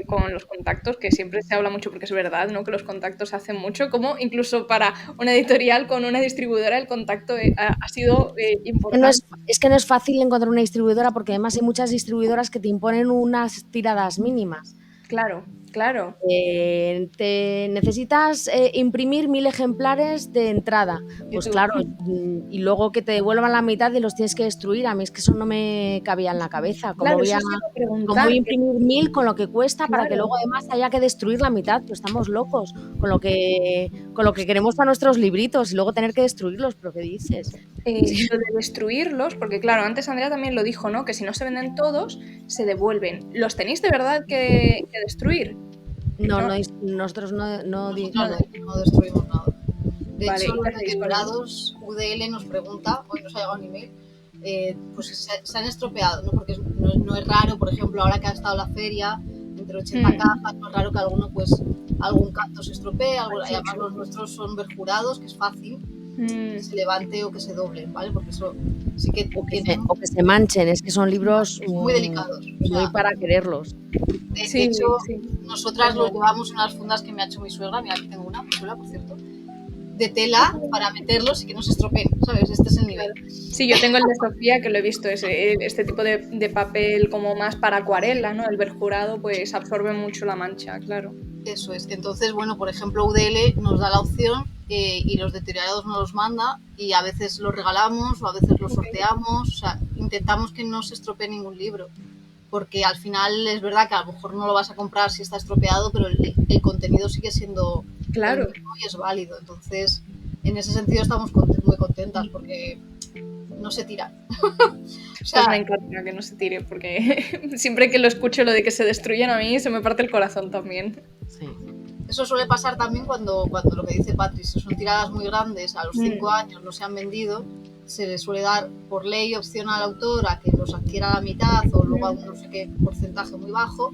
con los contactos, que siempre se habla mucho porque es verdad, ¿no? Que los contactos hacen mucho, como incluso para una editorial con una distribuidora el contacto ha sido importante. Es que no es fácil encontrar una distribuidora porque además hay muchas distribuidoras que te imponen unas tiradas mínimas. Claro, claro. Te necesitas imprimir 1000 ejemplares de entrada. Pues claro, y luego que te devuelvan la mitad y los tienes que destruir. A mí es que eso no me cabía en la cabeza. ¿Cómo voy a imprimir 1000 con lo que cuesta para que luego además haya que destruir la mitad? Pues estamos locos con lo que queremos para nuestros libritos y luego tener que destruirlos. ¿Pero qué dices? Lo de destruirlos, porque claro, antes Andrea también lo dijo, ¿no? Que si no se venden todos, se devuelven. ¿Los tenéis de verdad que destruir? No, nosotros no destruimos nada. De hecho, los editoriados UDL nos pregunta, hoy nos ha llegado un email, pues se han estropeado, ¿no? Porque no es raro, por ejemplo, ahora que ha estado la feria, entre 80 cajas, no es raro que algún canto se estropee, además los nuestros son verjurados, que es fácil, que se levante o que se doblen, ¿vale? Porque eso sí que... O que se manchen, es que son libros muy delicados. Muy para quererlos. De hecho, nosotras los llevamos en unas fundas que me ha hecho mi suegra, mira, aquí tengo una, muy chula, por cierto, de tela para meterlos y que no se estropeen, ¿sabes? Este es el nivel. Sí, yo tengo el de Sofía, que lo he visto, este tipo de papel como más para acuarela, ¿no? El verjurado pues absorbe mucho la mancha, claro. Eso es. Entonces, bueno, por ejemplo, UDL nos da la opción y los deteriorados nos los manda y a veces los regalamos o a veces los sorteamos, o sea, intentamos que no se estropee ningún libro. Porque al final es verdad que a lo mejor no lo vas a comprar si está estropeado, pero el contenido sigue siendo claro y es válido. Entonces, en ese sentido estamos muy contentas porque no se tira. O sea, pues me encanta que no se tire porque siempre que lo escucho lo de que se destruyen a mí se me parte el corazón también. Sí. Eso suele pasar también cuando lo que dice Patricia, son tiradas muy grandes, a los 5 años no se han vendido, se le suele dar por ley opción al autor a que los adquiera a la mitad o luego a un no sé qué porcentaje muy bajo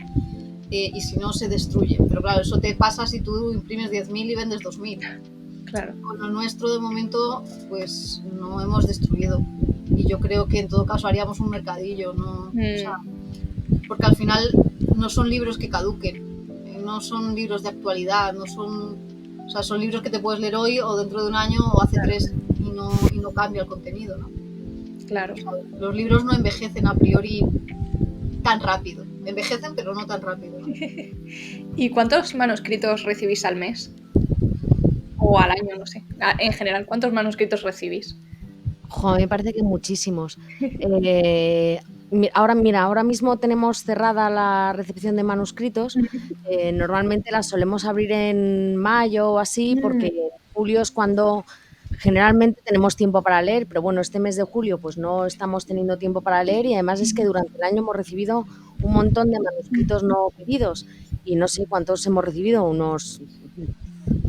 y si no se destruye. Pero claro, eso te pasa si tú imprimes 10.000 y vendes 2.000. Claro. Con lo nuestro de momento pues no hemos destruido y yo creo que en todo caso haríamos un mercadillo, ¿no? O sea, porque al final no son libros que caduquen, no son libros de actualidad, no son, o sea, son libros que te puedes leer hoy o dentro de un año o hace 3 y no cambia el contenido, ¿no? Claro. O sea, los libros no envejecen a priori tan rápido, envejecen pero no tan rápido, ¿no? ¿Y cuántos manuscritos recibís al mes? O al año, no sé. En general, ¿cuántos manuscritos recibís? Jo, me parece que muchísimos. Ahora mismo tenemos cerrada la recepción de manuscritos. Normalmente la solemos abrir en mayo o así, porque en julio es cuando generalmente tenemos tiempo para leer, pero bueno, este mes de julio pues no estamos teniendo tiempo para leer y además es que durante el año hemos recibido un montón de manuscritos no pedidos y no sé cuántos hemos recibido, unos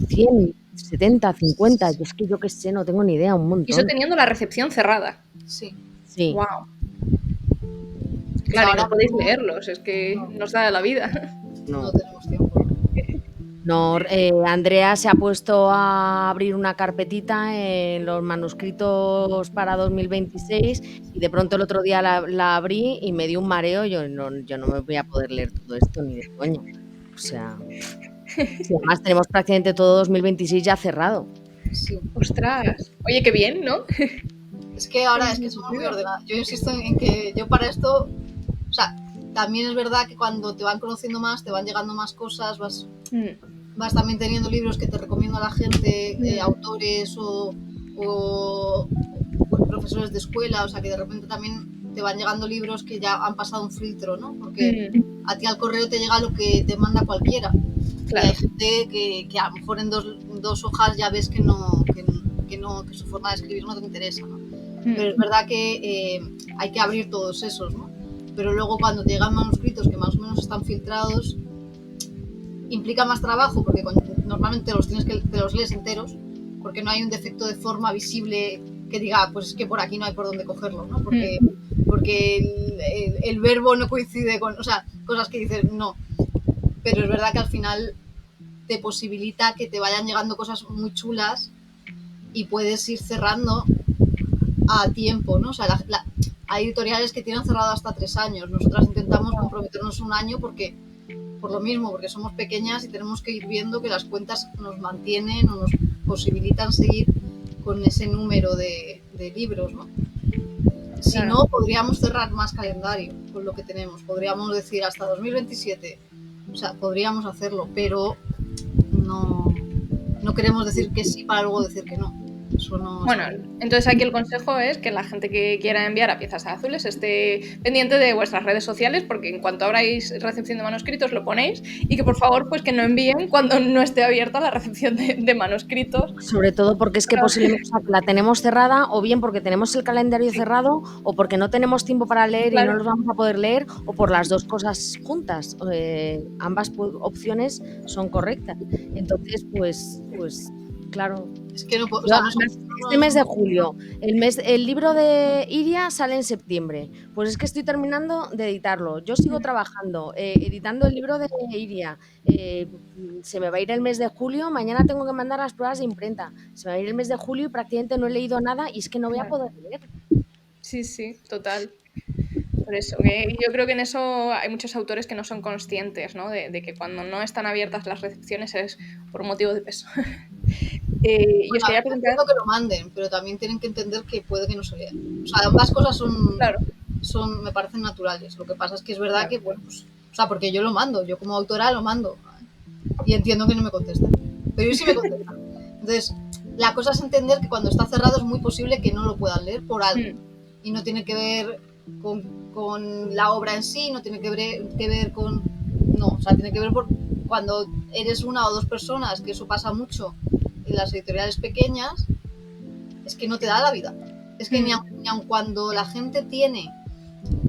100, 70, 50, es que yo qué sé, no tengo ni idea, un montón. Y eso teniendo la recepción cerrada. Sí. Sí. Wow. Claro, ahora no podéis leerlos, es que nos da la vida. No tenemos tiempo. No, Andrea se ha puesto a abrir una carpetita en los manuscritos para 2026 y de pronto el otro día la abrí y me dio un mareo. Yo no me voy a poder leer todo esto ni de coña. O sea, si además tenemos prácticamente todo 2026 ya cerrado. Sí. Ostras. Oye, qué bien, ¿no? Es que ahora es que somos muy ordenados. Yo insisto en que yo para esto, o sea, también es verdad que cuando te van conociendo más, te van llegando más cosas, vas también teniendo libros que te recomienda la gente, autores o profesores de escuela, o sea, que de repente también te van llegando libros que ya han pasado un filtro, ¿no? Porque a ti al correo te llega lo que te manda cualquiera. Claro. Y hay gente que a lo mejor en dos hojas ya ves que su forma de escribir no te interesa, ¿no? Pero es verdad que hay que abrir todos esos, ¿no? Pero luego cuando te llegan manuscritos que más o menos están filtrados, implica más trabajo porque normalmente te los lees enteros, porque no hay un defecto de forma visible que diga, pues es que por aquí no hay por dónde cogerlo, ¿no? Porque el verbo no coincide con, o sea, cosas que dices, no. Pero es verdad que al final te posibilita que te vayan llegando cosas muy chulas y puedes ir cerrando a tiempo, ¿no? O sea, hay editoriales que tienen cerrado hasta 3 años. Nosotras intentamos comprometernos un año porque por lo mismo, porque somos pequeñas y tenemos que ir viendo que las cuentas nos mantienen o nos posibilitan seguir con ese número de libros, ¿no? Si no, podríamos cerrar más calendario con lo que tenemos. Podríamos decir hasta 2027. O sea, podríamos hacerlo, pero no queremos decir que sí para luego decir que no. Eso no. Bueno, entonces aquí el consejo es que la gente que quiera enviar a Piezas Azules esté pendiente de vuestras redes sociales, porque en cuanto abráis recepción de manuscritos lo ponéis, y que por favor pues que no envíen cuando no esté abierta la recepción de manuscritos. Sobre todo porque es que posiblemente la tenemos cerrada, o bien porque tenemos el calendario cerrado, o porque no tenemos tiempo para leer y no los vamos a poder leer, o por las dos cosas juntas. Ambas opciones son correctas. Entonces, pues claro. Es que no puedo. Este mes de julio, el libro de Iria sale en septiembre. Pues es que estoy terminando de editarlo. Yo sigo trabajando, editando el libro de Iria. Se me va a ir el mes de julio. Mañana tengo que mandar las pruebas de imprenta. Se me va a ir el mes de julio y prácticamente no he leído nada y es que no voy a poder leer. Sí, sí, total. Por eso, yo creo que en eso hay muchos autores que no son conscientes, ¿no? De que cuando no están abiertas las recepciones es por motivo de peso. Y os quería preguntar... que lo manden, pero también tienen que entender que puede que no se lean. O sea, ambas cosas me parecen naturales. Lo que pasa es que es verdad que, bueno, pues, o sea, porque yo lo mando, yo como autora lo mando y entiendo que no me contestan, pero yo sí me contestan. Entonces, la cosa es entender que cuando está cerrado es muy posible que no lo puedan leer por algo y no tiene que ver con la obra en sí, no tiene que ver con... No, o sea, tiene que ver por cuando eres una o dos personas, que eso pasa mucho en las editoriales pequeñas, es que no te da la vida. Es que ni aun cuando la gente tiene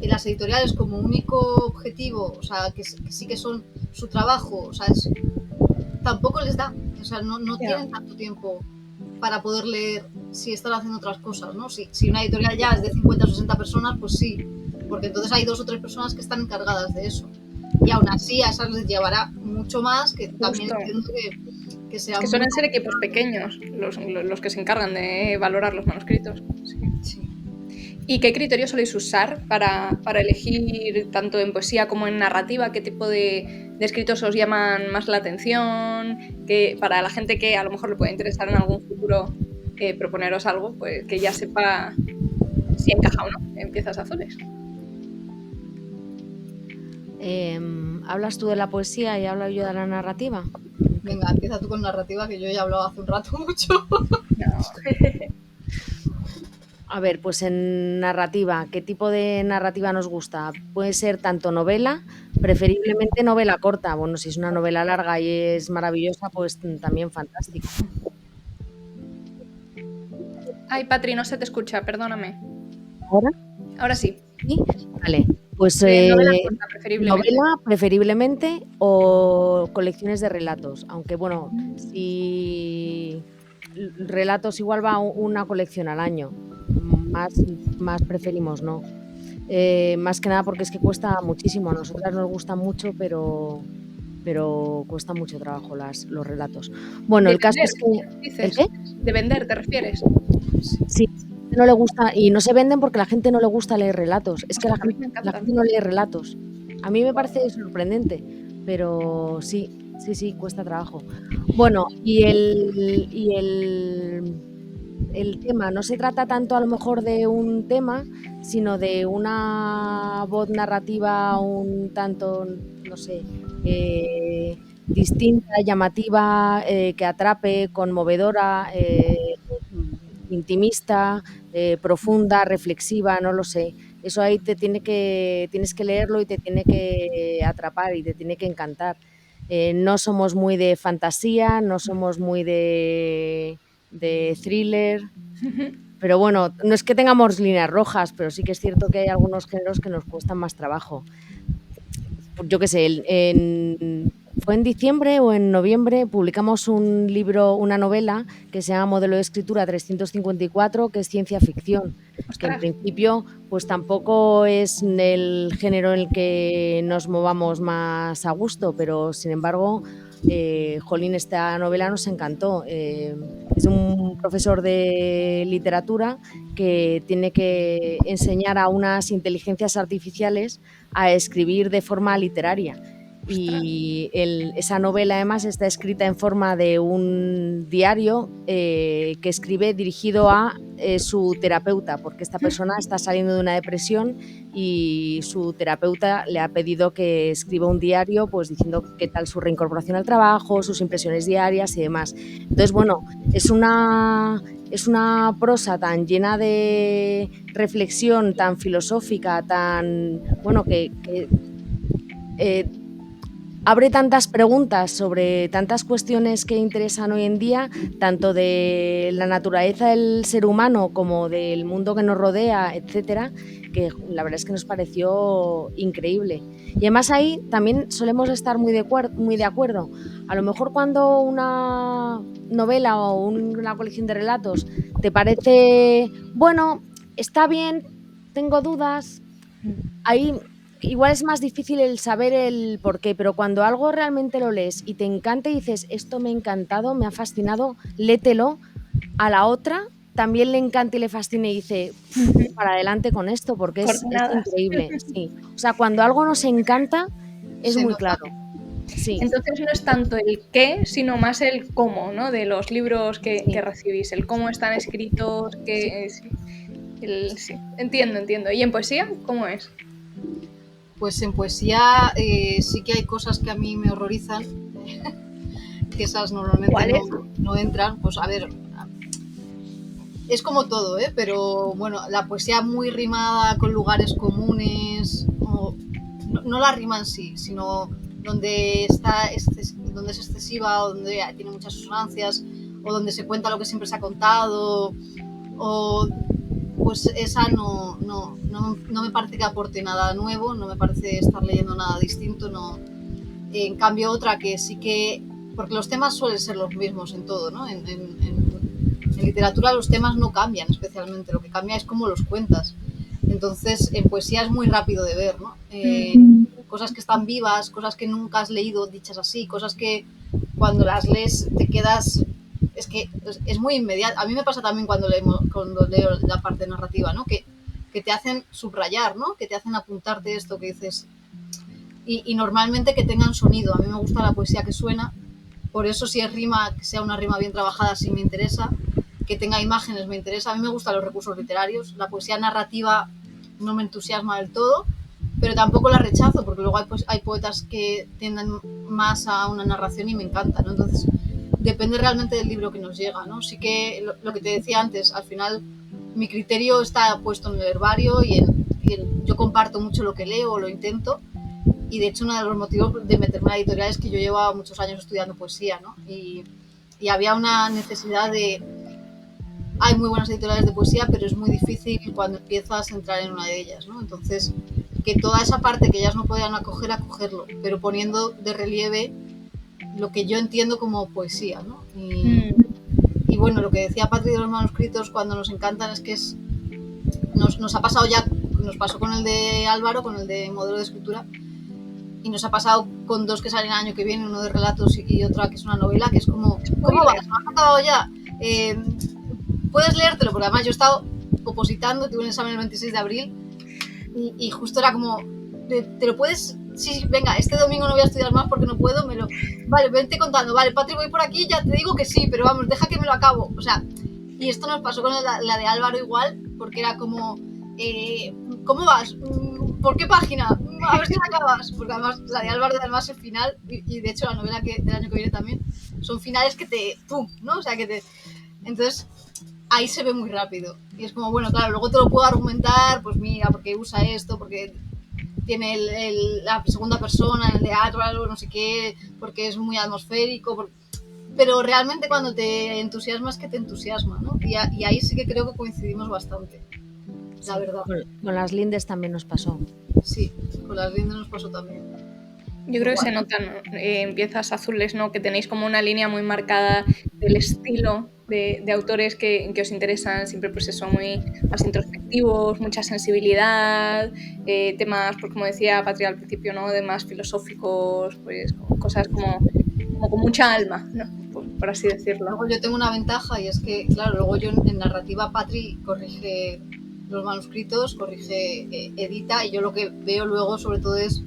las editoriales como único objetivo, o sea, que sí que son su trabajo, o sea, tampoco les da, o sea, no tienen tanto tiempo para poder leer si están haciendo otras cosas, ¿no? Si una editorial ya es de 50 o 60 personas, pues sí, porque entonces hay 2 o 3 personas que están encargadas de eso. Y aún así a esas les llevará mucho más, que también entiendo que sean... Es que suelen ser equipos pequeños los que se encargan de valorar los manuscritos. Sí. ¿Y qué criterios soléis usar para elegir, tanto en poesía como en narrativa, qué tipo de escritos os llaman más la atención? Que para la gente que a lo mejor le puede interesar en algún futuro proponeros algo, pues que ya sepa si encaja o no en Piezas Azules. ¿Hablas tú de la poesía y hablo yo de la narrativa? Venga, empieza tú con narrativa, que yo ya he hablado hace un rato mucho. No. A ver, pues en narrativa, ¿qué tipo de narrativa nos gusta? Puede ser tanto novela, preferiblemente novela corta. Bueno, si es una novela larga y es maravillosa, pues también fantástico. Ay, Patri, no se te escucha, perdóname. ¿Ahora? Ahora sí. ¿Sí? Vale, pues novela corta, preferiblemente. Novela, preferiblemente, o colecciones de relatos. Aunque, bueno, si relatos igual va una colección al año. Más preferimos no. Más que nada porque es que cuesta muchísimo. A nosotras nos gusta mucho, pero pero cuesta mucho trabajo los relatos. Bueno, De el caso vender, es que... ¿El dices. qué? De vender, ¿te refieres? Sí, no le gusta, y no se venden porque la gente no le gusta leer relatos. Es que Ostras, a mí me la encantan. gente no lee relatos. A mí me parece sorprendente, pero sí, cuesta trabajo. Bueno, el tema no se trata tanto a lo mejor de un tema, sino de una voz narrativa un tanto, no sé, distinta, llamativa, que atrape, conmovedora, intimista, profunda, reflexiva, no lo sé. Eso ahí tienes que leerlo y te tiene que atrapar y te tiene que encantar. No somos muy de fantasía, no somos muy de thriller, pero bueno, no es que tengamos líneas rojas, pero sí que es cierto que hay algunos géneros que nos cuestan más trabajo. Yo qué sé, fue en diciembre o en noviembre publicamos un libro, una novela que se llama Modelo de Escritura 354, que es ciencia ficción, que en Ostras, principio pues tampoco es el género en el que nos movamos más a gusto, pero sin embargo, jolín, esta novela nos encantó. Es un profesor de literatura que tiene que enseñar a unas inteligencias artificiales a escribir de forma literaria. ostras. Y esa novela además está escrita en forma de un diario que escribe dirigido a su terapeuta, porque esta persona está saliendo de una depresión y su terapeuta le ha pedido que escriba un diario pues diciendo qué tal su reincorporación al trabajo, sus impresiones diarias y demás. Entonces, bueno, es una prosa tan llena de reflexión, tan filosófica, tan, bueno, que eh, abre tantas preguntas sobre tantas cuestiones que interesan hoy en día, tanto de la naturaleza del ser humano como del mundo que nos rodea, etcétera, que la verdad es que nos pareció increíble. Y además ahí también solemos estar muy de acuerdo. A lo mejor cuando una novela o una colección de relatos te parece, bueno, está bien, tengo dudas, ahí igual es más difícil el saber el por qué, pero cuando algo realmente lo lees y te encanta y dices, esto me ha encantado, me ha fascinado, lételo, a la otra también le encanta y le fascina y dice, para adelante con esto, porque es Coordenadas. increíble, sí. O sea, cuando algo nos encanta, es Se muy nota. claro, sí, Entonces no es tanto el qué, sino más el cómo, ¿no? De los libros que sí, recibís, el cómo están escritos, sí. sí. Sí. Entiendo. ¿Y en poesía cómo es? Pues en poesía sí que hay cosas que a mí me horrorizan, que esas normalmente ¿Cuáles? no entran. Pues a ver, es como todo, pero bueno, la poesía muy rimada con lugares comunes, no la rima en sí, sino donde donde es excesiva o donde tiene muchas sonancias o donde se cuenta lo que siempre se ha contado, o pues esa no me parece que aporte nada nuevo, no me parece estar leyendo nada distinto, no. En cambio otra que sí que, porque los temas suelen ser los mismos en todo, ¿no? En literatura los temas no cambian especialmente, lo que cambia es cómo los cuentas. Entonces en poesía es muy rápido de ver, ¿no? Cosas que están vivas, cosas que nunca has leído dichas así, cosas que cuando las lees te quedas, es que es muy inmediato. A mí me pasa también cuando leo la parte narrativa, ¿no? Que te hacen subrayar, ¿no? Que te hacen apuntarte esto que dices. Y normalmente que tengan sonido. A mí me gusta la poesía que suena, por eso si es rima, que sea una rima bien trabajada, sí me interesa. Que tenga imágenes me interesa. A mí me gustan los recursos literarios. La poesía narrativa no me entusiasma del todo, pero tampoco la rechazo, porque luego hay poetas que tienden más a una narración y me encanta, ¿no? Entonces, depende realmente del libro que nos llega, ¿no? Sí que lo que te decía antes, al final mi criterio está puesto en el herbario yo comparto mucho lo que leo, lo intento, y de hecho uno de los motivos de meterme a la editorial es que yo llevaba muchos años estudiando poesía, ¿no? Y había una necesidad de... Hay muy buenas editoriales de poesía, pero es muy difícil cuando empiezas a entrar en una de ellas, ¿no? Entonces, que toda esa parte que ellas no podían acogerlo, pero poniendo de relieve lo que yo entiendo como poesía, ¿no? Y bueno, lo que decía Patri de los manuscritos cuando nos encantan es que nos ha pasado ya, nos pasó con el de Álvaro, con el de modelo de escritura, Y nos ha pasado con 2 que salen el año que viene, uno de relatos y otra que es una novela, que es como, ¿cómo vas? ¿No has acabado ya? Puedes leértelo, porque además yo he estado opositando, tuve un examen el 26 de abril y justo era como, ¿te lo puedes? Sí, venga, este domingo no voy a estudiar más porque no puedo, vale, vente contando, vale, Patri, voy por aquí, ya te digo que sí, pero vamos, deja que me lo acabo. O sea, y esto nos pasó con la de Álvaro igual, porque era como, ¿cómo vas? ¿Por qué página? A ver si la acabas. Porque además la de Álvaro, además el final, y de hecho la novela del año que viene también, son finales que te, ¡pum!, ¿no? O sea, que te... Entonces, ahí se ve muy rápido. Y es como, bueno, claro, luego te lo puedo argumentar, pues mira, porque usa esto, porque tiene la segunda persona, el de Álvaro, no sé qué, porque es muy atmosférico, pero realmente cuando te entusiasmas, que te entusiasma, ¿no? Y ahí sí que creo que coincidimos bastante, la verdad. Con las lindes también nos pasó. Sí, con las lindes nos pasó también. Yo creo que se notan en Piezas Azules, ¿no? Que tenéis como una línea muy marcada del estilo de autores que os interesan, siempre pues eso, muy más introspectivos, mucha sensibilidad, temas, pues como decía Patria al principio, ¿no? De más filosóficos, pues cosas como con mucha alma, ¿no? Por así decirlo. Luego yo tengo una ventaja y es que, claro, luego yo en narrativa Patri corrige los manuscritos, edita, y yo lo que veo luego sobre todo es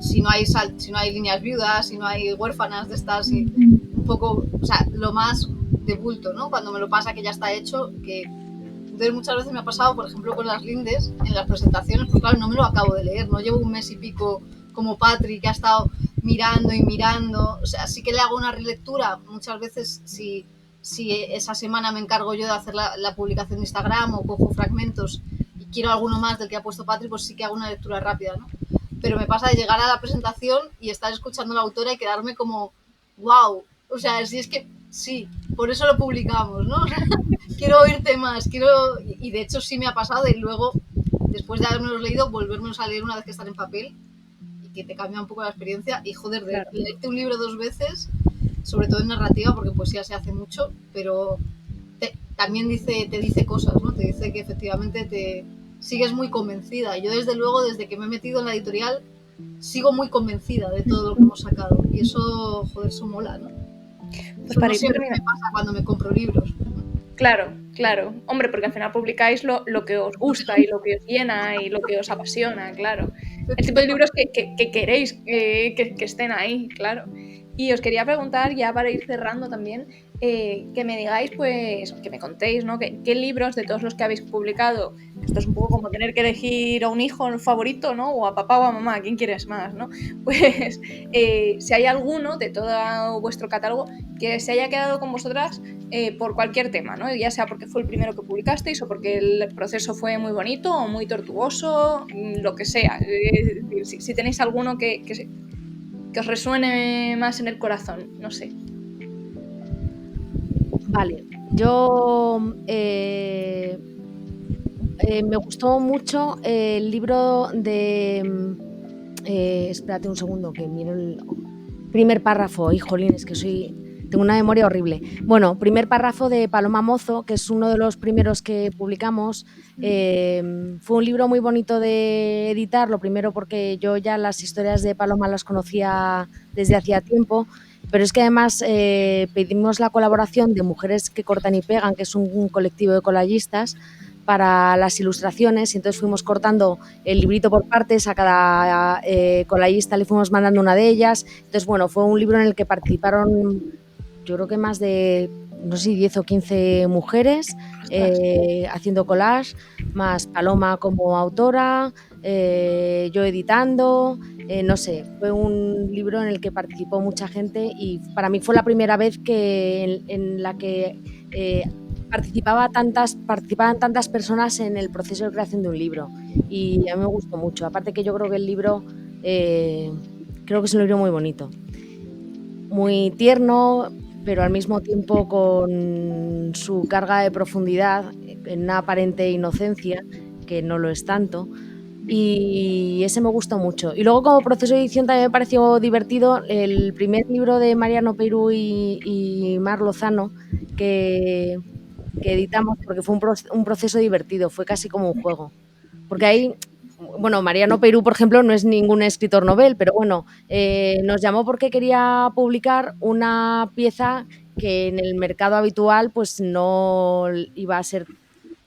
si no hay líneas viudas, si no hay huérfanas de estas, y un poco, o sea, lo más de bulto, ¿no? Cuando me lo pasa que ya está hecho, que entonces muchas veces me ha pasado, por ejemplo, con las lindes, en las presentaciones, pues claro, no me lo acabo de leer, no llevo un mes y pico como Patri, que ha estado mirando y mirando, o sea, sí que le hago una relectura, muchas veces si esa semana me encargo yo de hacer la publicación de Instagram o cojo fragmentos y quiero alguno más del que ha puesto Patri, pues sí que hago una lectura rápida, ¿no? Pero me pasa de llegar a la presentación y estar escuchando a la autora y quedarme como, wow, o sea, si es que sí, por eso lo publicamos, ¿no? O sea, quiero oírte más, y de hecho sí me ha pasado y luego, después de habermelos leído, volvérmelos a leer una vez que están en papel y que te cambia un poco la experiencia y joder, de claro, leerte un libro 2 veces, sobre todo en narrativa, porque poesía se hace mucho, pero también te dice cosas, ¿no? Te dice que efectivamente te sigues muy convencida. Yo desde luego, desde que me he metido en la editorial, sigo muy convencida de todo lo que hemos sacado. Y eso, joder, eso mola, ¿no? Pues eso no siempre me pasa cuando me compro libros. Claro, claro. Hombre, porque al final publicáis lo que os gusta y lo que os llena y lo que os apasiona, claro. El tipo de libros que queréis que estén ahí, claro. Y os quería preguntar, ya para ir cerrando también, que me digáis, pues, que me contéis, ¿no? ¿Qué libros de todos los que habéis publicado? Esto es un poco como tener que elegir a un hijo favorito, ¿no? O a papá o a mamá, ¿a quién quieres más, no? Pues, si hay alguno de todo vuestro catálogo que se haya quedado con vosotras por cualquier tema, ¿no? Ya sea porque fue el primero que publicasteis o porque el proceso fue muy bonito o muy tortuoso, lo que sea. Si tenéis alguno que os resuene más en el corazón, no sé. Vale, yo me gustó mucho el libro de... espérate un segundo, que miro el primer párrafo. Híjolín, es que tengo una memoria horrible. Bueno, primer párrafo de Paloma Mozo, que es uno de los primeros que publicamos. Fue un libro muy bonito de editar, lo primero porque yo ya las historias de Paloma las conocía desde hacía tiempo, pero es que además pedimos la colaboración de Mujeres que Cortan y Pegan, que es un colectivo de colallistas, para las ilustraciones, y entonces fuimos cortando el librito por partes, a cada colallista le fuimos mandando una de ellas. Entonces, bueno, fue un libro en el que participaron, yo creo que más de, no sé si 10 o 15 mujeres haciendo collage, más Paloma como autora, yo editando, no sé, fue un libro en el que participó mucha gente y para mí fue la primera vez en la que participaban tantas personas en el proceso de creación de un libro, y a mí me gustó mucho. Aparte que yo creo que el libro creo que es un libro muy bonito, muy tierno, pero al mismo tiempo con su carga de profundidad en una aparente inocencia, que no lo es tanto, y ese me gustó mucho. Y luego como proceso de edición también me pareció divertido el primer libro de Mariano Peirú y Mar Lozano que editamos, porque fue un proceso divertido, fue casi como un juego. Porque ahí, bueno, Mariano Peirú, por ejemplo, no es ningún escritor novel, pero bueno, nos llamó porque quería publicar una pieza que en el mercado habitual pues no iba a ser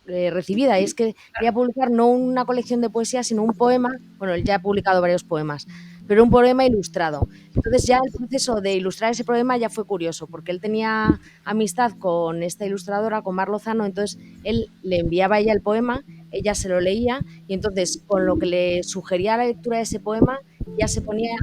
recibida. Y es que quería publicar no una colección de poesía, sino un poema. Bueno, él ya ha publicado varios poemas, pero un poema ilustrado. Entonces ya el proceso de ilustrar ese poema ya fue curioso, porque él tenía amistad con esta ilustradora, con Mar Lozano, entonces él le enviaba a ella el poema, ella se lo leía y entonces con lo que le sugería la lectura de ese poema ya se ponía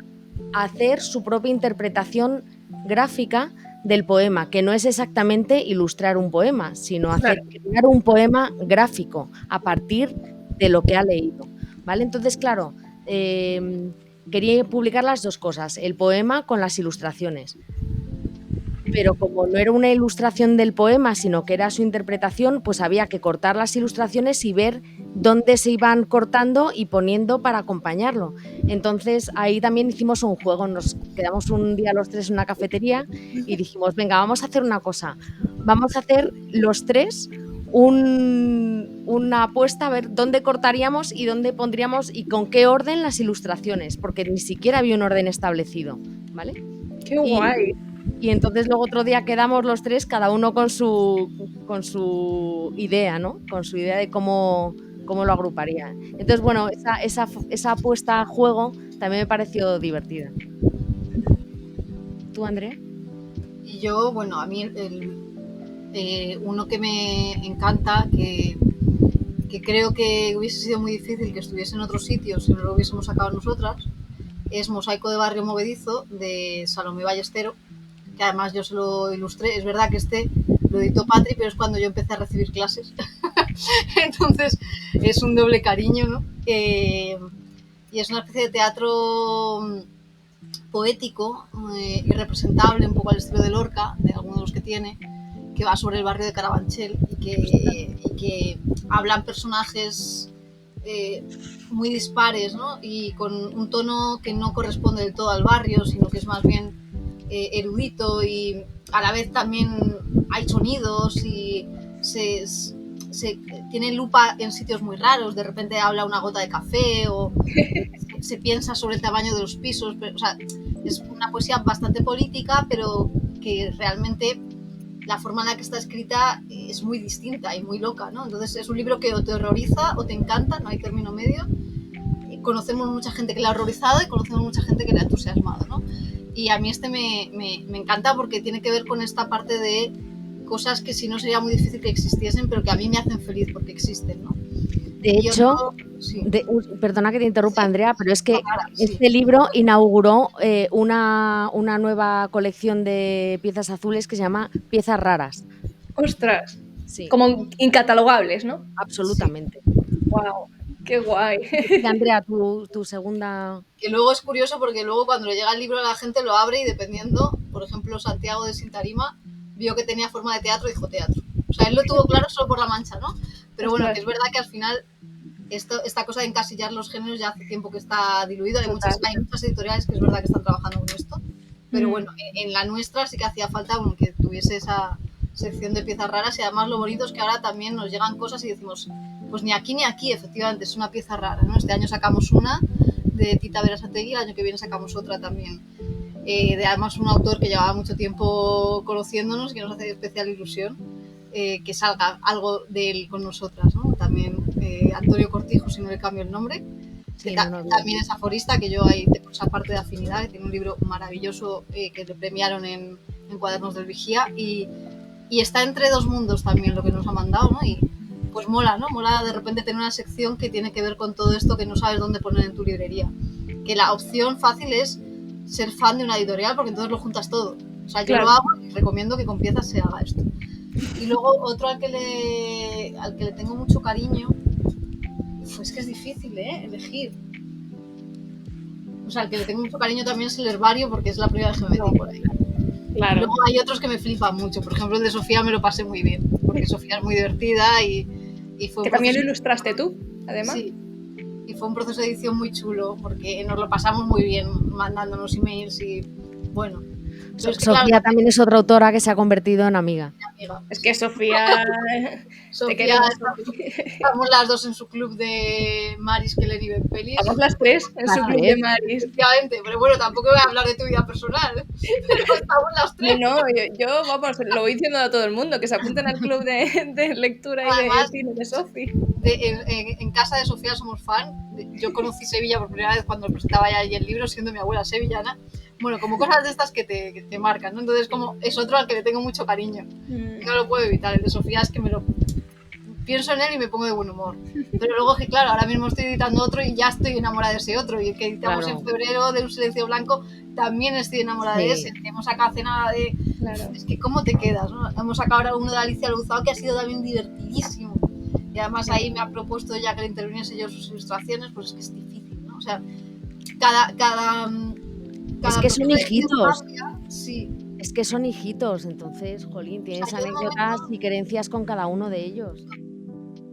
a hacer su propia interpretación gráfica del poema, que no es exactamente ilustrar un poema, sino hacer crear un poema gráfico a partir de lo que ha leído, ¿vale? Entonces, claro, quería publicar las dos cosas, el poema con las ilustraciones. Pero como no era una ilustración del poema, sino que era su interpretación, pues había que cortar las ilustraciones y ver dónde se iban cortando y poniendo para acompañarlo. Entonces ahí también hicimos un juego, nos quedamos un día los tres en una cafetería y dijimos, venga, vamos a hacer una cosa, vamos a hacer los tres una apuesta a ver dónde cortaríamos y dónde pondríamos y con qué orden las ilustraciones, porque ni siquiera había un orden establecido, ¿vale? ¡Qué guay! Y entonces luego otro día quedamos los tres, cada uno con su idea, ¿no? Con su idea de cómo lo agruparía. Entonces, bueno, esa apuesta a juego también me pareció divertida. ¿Tú, Andrea? Y yo, bueno, a mí uno que me encanta, que creo que hubiese sido muy difícil que estuviese en otros sitios si no lo hubiésemos sacado nosotras, es Mosaico de Barrio Movedizo, de Salomé Ballestero, que además yo se lo ilustré. Es verdad que lo editó Patri, pero es cuando yo empecé a recibir clases. Entonces es un doble cariño, ¿no? Y es una especie de teatro poético y representable, un poco al estilo de Lorca, de algunos de los que tiene, que va sobre el barrio de Carabanchel y que hablan personajes muy dispares, ¿no? Y con un tono que no corresponde del todo al barrio, sino que es más bien erudito, y a la vez también hay sonidos y se tiene lupa en sitios muy raros. De repente habla una gota de café o se piensa sobre el tamaño de los pisos. Pero, o sea, es una poesía bastante política, pero que realmente la forma en la que está escrita es muy distinta y muy loca, ¿no? Entonces es un libro que o te horroriza o te encanta, no hay término medio. Conocemos mucha gente que le ha horrorizado y conocemos mucha gente que le ha entusiasmado, ¿no? Y a mí me encanta porque tiene que ver con esta parte de cosas que si no sería muy difícil que existiesen, pero que a mí me hacen feliz porque existen, ¿no? De hecho, sí. Perdona que te interrumpa, sí, Andrea, pero es que sí, este libro inauguró una nueva colección de piezas azules que se llama Piezas Raras. ¡Ostras! Sí. Como incatalogables, ¿no? Absolutamente. Sí. ¡Wow! ¡Qué guay! Andrea, tu segunda... Que luego es curioso porque luego cuando le llega el libro a la gente lo abre y dependiendo, por ejemplo, Santiago de Sintarima vio que tenía forma de teatro y dijo teatro. O sea, él lo tuvo claro solo por la mancha, ¿no? Pero bueno, que es verdad que al final esta cosa de encasillar los géneros ya hace tiempo que está diluido. Hay muchas editoriales que es verdad que están trabajando con esto. Pero bueno, en la nuestra sí que hacía falta que tuviese esa sección de piezas raras, y además lo bonito es que ahora también nos llegan cosas y decimos, pues ni aquí ni aquí, efectivamente, es una pieza rara, ¿no? Este año sacamos una de Tita Berasategui, el año que viene sacamos otra también, de además un autor que llevaba mucho tiempo conociéndonos, que nos hace especial ilusión que salga algo de él con nosotras, ¿no? También Antonio Cortijo, si no le cambio el nombre, sí, que también es aforista, que yo ahí tengo esa parte de afinidad, que tiene un libro maravilloso que le premiaron en Cuadernos del Vigía, y está entre dos mundos también lo que nos ha mandado, ¿no? Y pues mola, ¿no? Mola de repente tener una sección que tiene que ver con todo esto que no sabes dónde poner en tu librería. Que la opción fácil es ser fan de una editorial, porque entonces lo juntas todo. O sea, yo lo hago y recomiendo que con piezas se haga esto. Y luego otro al que le tengo mucho cariño, pues que es difícil, elegir. O sea, al que le tengo mucho cariño también es el herbario, porque es la primera vez que me metí por ahí. Claro. Y luego hay otros que me flipan mucho. Por ejemplo, el de Sofía me lo pasé muy bien, porque Sofía es muy divertida y fue... Que también lo ilustraste tú, además. Sí, y fue un proceso de edición muy chulo, porque nos lo pasamos muy bien mandándonos emails y bueno. Sofía también es otra autora que se ha convertido en amiga. amiga. Es que Sofía, te Sofía, queremos, Sofi. estamos las dos en su club de Maris que leen y ven pelis. Vamos las tres en su Las club de tres. Maris. Efectivamente, pero bueno, tampoco voy a hablar de tu vida personal. Pero estamos las tres. No, yo, vamos, lo voy diciendo a todo el mundo, que se apunten al club de lectura y de Además, cine de Sofi. En casa de Sofía somos fan. Yo conocí Sevilla por primera vez cuando presentaba ya allí el libro, siendo mi abuela sevillana. Bueno, como cosas de estas que te marcan, ¿no? Entonces, como es otro al que le tengo mucho cariño. No lo puedo evitar. El de Sofía es que me lo pienso en él y me pongo de buen humor. Pero luego, que claro, ahora mismo estoy editando otro y ya estoy enamorada de ese otro. Y el que editamos Claro. en febrero de Un silencio blanco, también estoy enamorada de ese. Hemos sacado hace nada de... Claro. Es que cómo te quedas, ¿no? Hemos sacado ahora uno de Alicia Luzao que ha sido también divertidísimo. Y además ahí me ha propuesto ya que le interviniese yo sus ilustraciones, pues es que es difícil, ¿no? O sea, cada Es que son hijitos. Sí. Es que son hijitos, entonces, jolín, tienes O sea, yo de anécdotas y querencias con cada uno de ellos.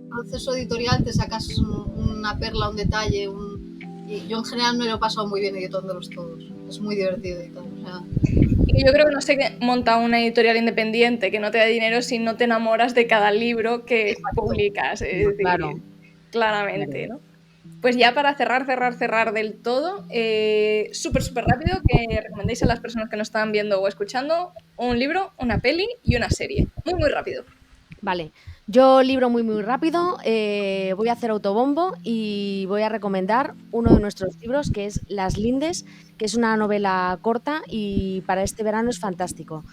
Proceso editorial te sacas una perla, un detalle, y yo en general me lo he pasado muy bien editándolos todos. Es muy divertido editar, o sea... Y yo creo que no se monta una editorial independiente que no te da dinero si no te enamoras de cada libro que publicas. Es decir, Claro. claramente, Claro. ¿no? Pues ya para cerrar del todo, súper rápido, que recomendéis a las personas que nos están viendo o escuchando un libro, una peli y una serie. Muy rápido. Vale, yo libro muy rápido, voy a hacer autobombo y voy a recomendar uno de nuestros libros que es Las Lindes, que es una novela corta y para este verano es fantástico.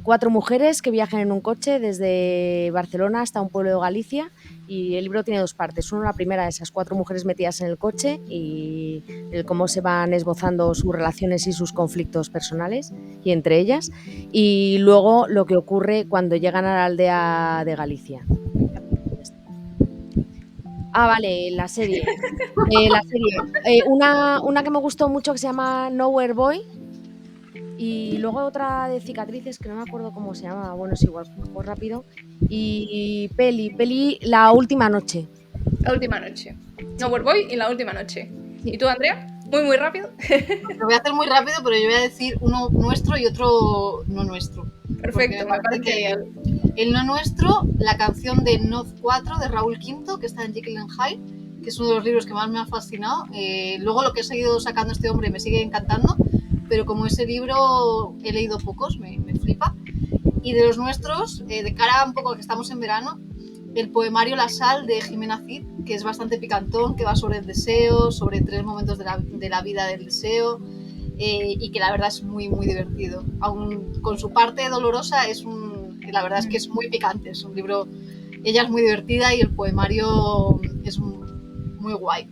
4 mujeres que viajan en un coche desde Barcelona hasta un pueblo de Galicia y el libro tiene 2 partes. Una, la primera de esas 4 mujeres metidas en el coche y el cómo se van esbozando sus relaciones y sus conflictos personales y entre ellas. Y luego lo que ocurre cuando llegan a la aldea de Galicia. Vale, la serie. Una que me gustó mucho que se llama Nowhere Boy. Y luego otra de cicatrices que no me acuerdo cómo se llama. Bueno, es igual, pues rápido. Y peli, La última noche. La última noche. Nowhere Boy y La última noche. Sí. ¿Y tú, Andrea? Muy rápido. Lo voy a hacer muy rápido, pero yo voy a decir uno nuestro y otro no nuestro. Perfecto, me parece que el no nuestro, la canción de Noz 4 de Raúl Quinto, que está en Jekyll and Hyde, que es uno de los libros que más me ha fascinado. Luego lo que ha seguido sacando este hombre me sigue encantando, pero como ese libro he leído pocos, me flipa. Y de los nuestros, de cara un poco a que estamos en verano, el poemario La Sal de Jimena Cid, que es bastante picantón, que va sobre el deseo, sobre 3 momentos de la vida del deseo, y que la verdad es muy divertido. Aún con su parte dolorosa, la verdad es que es muy picante. Es un libro, ella es muy divertida y el poemario es muy guay.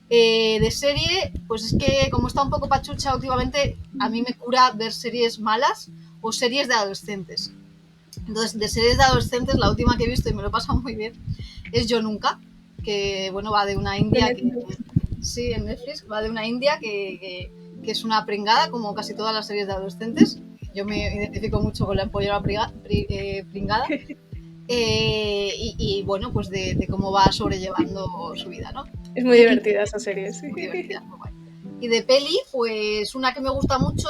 De serie, pues es que como está un poco pachucha últimamente, a mí me cura ver series malas o series de adolescentes. Entonces, de series de adolescentes, la última que he visto y me lo he pasado muy bien es Yo Nunca, que bueno, va de una india sí, en Netflix, va de una india que es una pringada, como casi todas las series de adolescentes. Yo me identifico mucho con la empollera pringada. Y bueno, pues de cómo va sobrellevando su vida, ¿no? Es muy divertida esa serie, sí. Muy divertida, muy guay. Y de peli, pues una que me gusta mucho,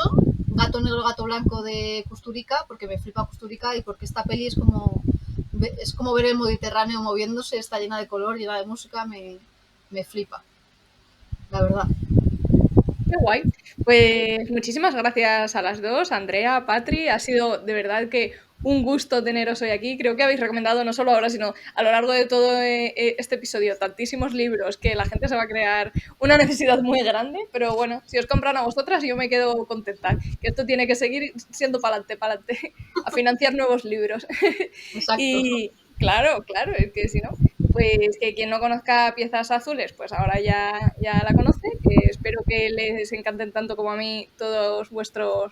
Gato Negro, Gato Blanco de Kusturica, porque me flipa Kusturica y porque esta peli es como ver el Mediterráneo moviéndose, está llena de color, llena de música, me flipa, la verdad. Qué guay. Pues muchísimas gracias a las dos, Andrea, Patri. Ha sido de verdad que un gusto teneros hoy aquí. Creo que habéis recomendado no solo ahora, sino a lo largo de todo este episodio tantísimos libros que la gente se va a crear una necesidad muy grande. Pero bueno, si os compran a vosotras, yo me quedo contenta. Que esto tiene que seguir siendo para adelante, a financiar nuevos libros. Exacto. Y claro, es que si no, pues que quien no conozca Piezas Azules, pues ahora ya la conoce. Espero que les encanten tanto como a mí todos vuestros,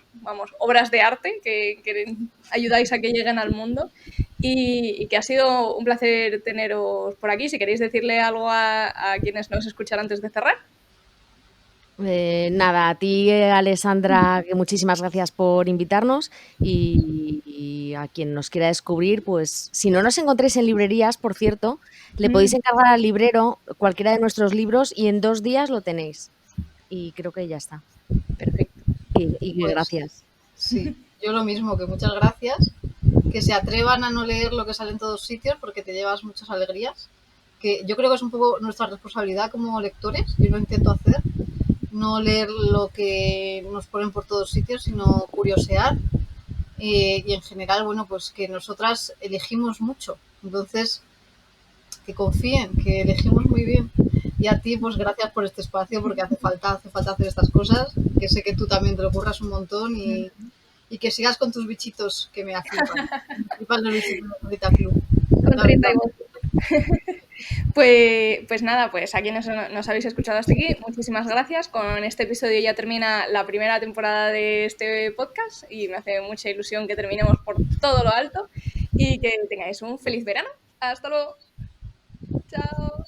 obras de arte que ayudáis a que lleguen al mundo y que ha sido un placer teneros por aquí. Si queréis decirle algo a quienes nos escuchan antes de cerrar. Nada, a ti, Alessandra, que muchísimas gracias por invitarnos y a quien nos quiera descubrir, pues si no nos encontréis en librerías, por cierto, le podéis encargar al librero cualquiera de nuestros libros y en 2 días lo tenéis. Y creo que ya está. Perfecto. Y pues, gracias. Sí, yo lo mismo, que muchas gracias, que se atrevan a no leer lo que sale en todos sitios porque te llevas muchas alegrías, que yo creo que es un poco nuestra responsabilidad como lectores, yo lo intento hacer, no leer lo que nos ponen por todos sitios, sino curiosear. Y en general, bueno, pues que nosotras elegimos mucho, entonces que confíen, que elegimos muy bien. Y a ti, pues gracias por este espacio, porque hace falta hacer estas cosas, que sé que tú también te lo curras un montón y que sigas con tus bichitos que me flipan. Me flipan los bichitos de Rita Club. Con Rita y vos. Pues nada, pues a quienes nos habéis escuchado hasta aquí, muchísimas gracias. Con este episodio ya termina la primera temporada de este podcast y me hace mucha ilusión que terminemos por todo lo alto y que tengáis un feliz verano. Hasta luego. Chao.